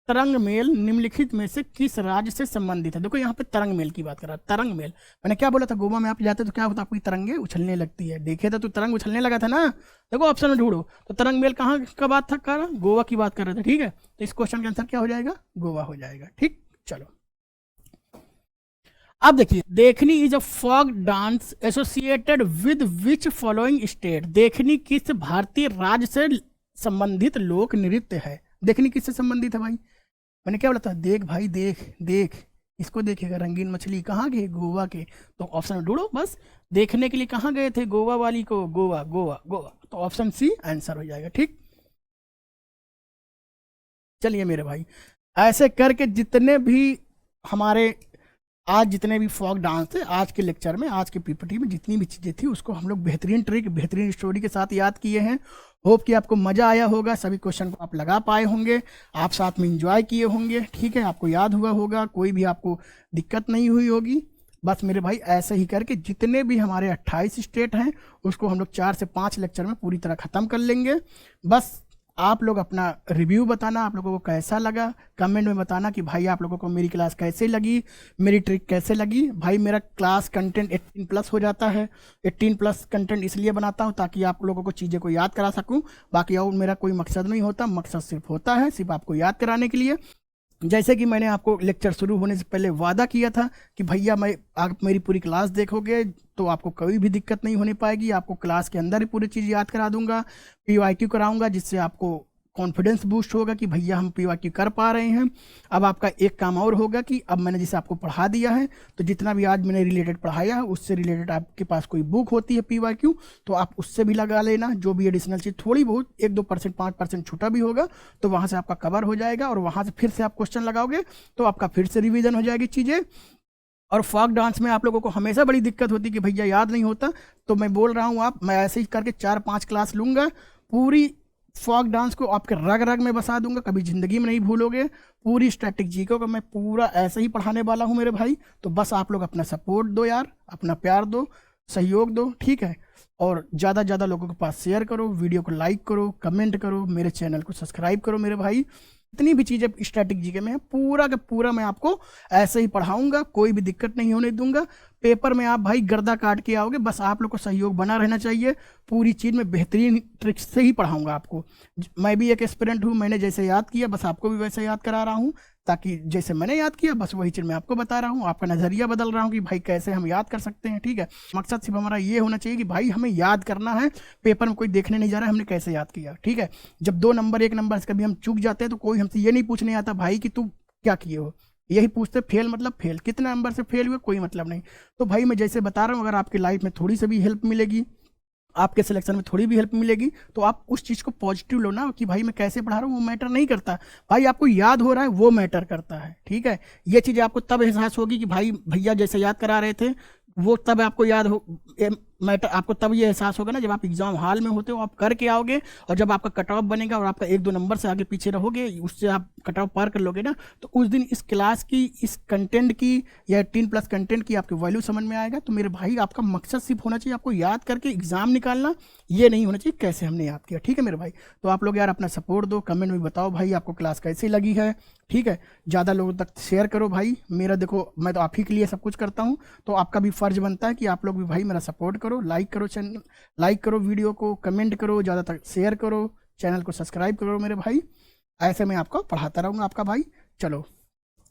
तरंग मेल निम्नलिखित में से किस राज्य से संबंधित है? देखो यहाँ पे तरंग मेल की बात कर रहा है। तरंग मेल मैंने क्या बोला था? गोवा में आप जाते तो क्या होता? आपकी तरंगे उछलने लगती है। देखे थे तो तरंग उछलने लगा था ना। देखो ऑप्शन में ढूंढो, तो तरंग मेल कहाँ का बात था? कर गोवा की बात कर रहे थे। ठीक है, तो इस क्वेश्चन का आंसर क्या हो जाएगा? गोवा हो जाएगा। ठीक, चलो अब देखिए, Dekhni is a folk dance associated with which following state. Dekhni किस भारतीय राज्य से संबंधित लोक नृत्य है? देखनी किससे संबंधित है भाई? मैंने क्या बोला था? देख भाई, देख देख, इसको देखेगा। रंगीन मछली कहाँ गए? गोवा के। तो ऑप्शन ढूंढो बस, देखने के लिए कहाँ गए थे? गोवा वाली को, गोवा गोवा गोवा। तो ऑप्शन सी आंसर हो जाएगा। ठीक, चलिए मेरे भाई, ऐसे करके जितने भी हमारे आज जितने भी फोक डांस थे आज के लेक्चर में, आज के पीपीटी में जितनी भी चीज़ें थी उसको हम लोग बेहतरीन ट्रिक, बेहतरीन स्टोरी के साथ याद किए हैं। होप कि आपको मज़ा आया होगा, सभी क्वेश्चन को आप लगा पाए होंगे, आप साथ में एंजॉय किए होंगे। ठीक है, आपको याद हुआ होगा, कोई भी आपको दिक्कत नहीं हुई होगी। बस मेरे भाई ऐसे ही करके जितने भी हमारे 28 स्टेट हैं उसको हम लोग 4 से 5 लेक्चर में पूरी तरह ख़त्म कर लेंगे। बस आप लोग अपना रिव्यू बताना, आप लोगों को कैसा लगा, कमेंट में बताना कि भाई आप लोगों को मेरी क्लास कैसे लगी, मेरी ट्रिक कैसे लगी। भाई मेरा क्लास कंटेंट 18+ हो जाता है। 18+ कंटेंट इसलिए बनाता हूँ ताकि आप लोगों को चीज़ें को याद करा सकूँ। बाकी और मेरा कोई मकसद नहीं होता, मकसद सिर्फ होता है सिर्फ आपको याद कराने के लिए। जैसे कि मैंने आपको लेक्चर शुरू होने से पहले वादा किया था कि भैया आप मेरी पूरी क्लास देखोगे तो आपको कोई भी दिक्कत नहीं होने पाएगी। आपको क्लास के अंदर ही पूरी चीज़ याद करा दूंगा, PYQ कराऊंगा, जिससे आपको कॉन्फिडेंस बूस्ट होगा कि भैया हम PYQ कर पा रहे हैं। अब आपका एक काम और होगा कि अब मैंने जैसे आपको पढ़ा दिया है तो जितना भी आज मैंने रिलेटेड पढ़ाया है उससे रिलेटेड आपके पास कोई बुक होती है PYQ तो आप उससे भी लगा लेना। जो भी एडिशनल चीज़ थोड़ी बहुत 1-2%, 5% छूटा भी होगा तो वहाँ से आपका कवर हो जाएगा और वहाँ से फिर से आप क्वेश्चन लगाओगे तो आपका फिर से रिविजन हो जाएगी चीज़ें। और फोक डांस में आप लोगों को हमेशा बड़ी दिक्कत होती है कि भैया याद नहीं होता, तो मैं बोल रहा हूँ मैं ऐसे ही करके 4-5 क्लास लूँगा, पूरी फोक डांस को आपके रग रग में बसा दूंगा, कभी ज़िंदगी में नहीं भूलोगे। पूरी स्ट्रैटेजी को मैं पूरा ऐसे ही पढ़ाने वाला हूँ मेरे भाई। तो बस आप लोग अपना सपोर्ट दो यार, अपना प्यार दो, सहयोग दो, ठीक है। और ज़्यादा ज़्यादा लोगों के पास शेयर करो, वीडियो को लाइक करो, कमेंट करो, मेरे चैनल को सब्सक्राइब करो मेरे भाई। इतनी भी चीज़ें स्ट्रैटेजी के में पूरा का पूरा मैं आपको ऐसे ही पढ़ाऊंगा, कोई भी दिक्कत नहीं होने दूंगा। पेपर में आप भाई गर्दा काट के आओगे, बस आप लोग को सहयोग बना रहना चाहिए। पूरी चीज़ में बेहतरीन ट्रिक्स से ही पढ़ाऊंगा आपको। मैं भी एक एस्पिरेंट हूँ, मैंने जैसे याद किया बस आपको भी वैसे याद करा रहा हूँ, ताकि जैसे मैंने याद किया बस वही चीज़ मैं आपको बता रहा हूँ। आपका नज़रिया बदल रहा हूँ कि भाई कैसे हम याद कर सकते हैं, ठीक है। मकसद सिर्फ हमारा ये होना चाहिए कि भाई हमें याद करना है, पेपर में कोई देखने नहीं जा रहा है हमने कैसे याद किया, ठीक है। जब 2 नंबर 1 नंबर से कभी हम चूक जाते हैं तो कोई हमसे ये नहीं पूछने आता भाई कि तू क्या किए हो, यही पूछते फेल मतलब फेल, कितने नंबर से फेल हुए, कोई मतलब नहीं। तो भाई मैं जैसे बता रहा हूँ, अगर आपकी लाइफ में थोड़ी सी भी हेल्प मिलेगी, आपके सिलेक्शन में थोड़ी भी हेल्प मिलेगी, तो आप उस चीज़ को पॉजिटिव लो ना कि भाई मैं कैसे पढ़ा रहा हूँ वो मैटर नहीं करता, भाई आपको याद हो रहा है वो मैटर करता है। ठीक है, ये चीज़ें आपको तब एहसास होगी कि भाई भैया जैसे याद करा रहे थे वो तब आपको याद हो मैटर, आपको तब ये एहसास होगा ना जब आप एग्जाम हॉल में होते हो, आप करके आओगे और जब आपका कट ऑफ बनेगा और आपका 1-2 नंबर से आगे पीछे रहोगे, उससे आप कट ऑफ पार कर लोगे ना, तो उस दिन इस क्लास की, इस कंटेंट की या 18+ कंटेंट की आपकी वैल्यू समझ में आएगा। तो मेरे भाई आपका मकसद सिर्फ होना चाहिए आपको याद करके एग्जाम निकालना, ये नहीं होना चाहिए कैसे हमने याद किया। ठीक है मेरे भाई, तो आप लोग यार अपना सपोर्ट दो, कमेंट में बताओ भाई आपको क्लास कैसी लगी है। ठीक है, ज़्यादा लोगों तक शेयर करो भाई, मेरा देखो मैं तो आप ही के लिए सब कुछ करता हूँ, तो आपका भी फ़र्ज बनता है कि आप लोग भी भाई मेरा सपोर्ट करो, लाइक करो चैनल, लाइक करो वीडियो को, कमेंट करो, ज़्यादा तक शेयर करो, चैनल को सब्सक्राइब करो मेरे भाई। ऐसे मैं आपको पढ़ाता रहूँगा आपका भाई। चलो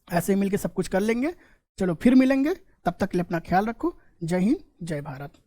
ऐसे मिल के सब कुछ कर लेंगे, चलो फिर मिलेंगे, तब तक के लिए अपना ख्याल रखो। जय हिंद, जय भारत।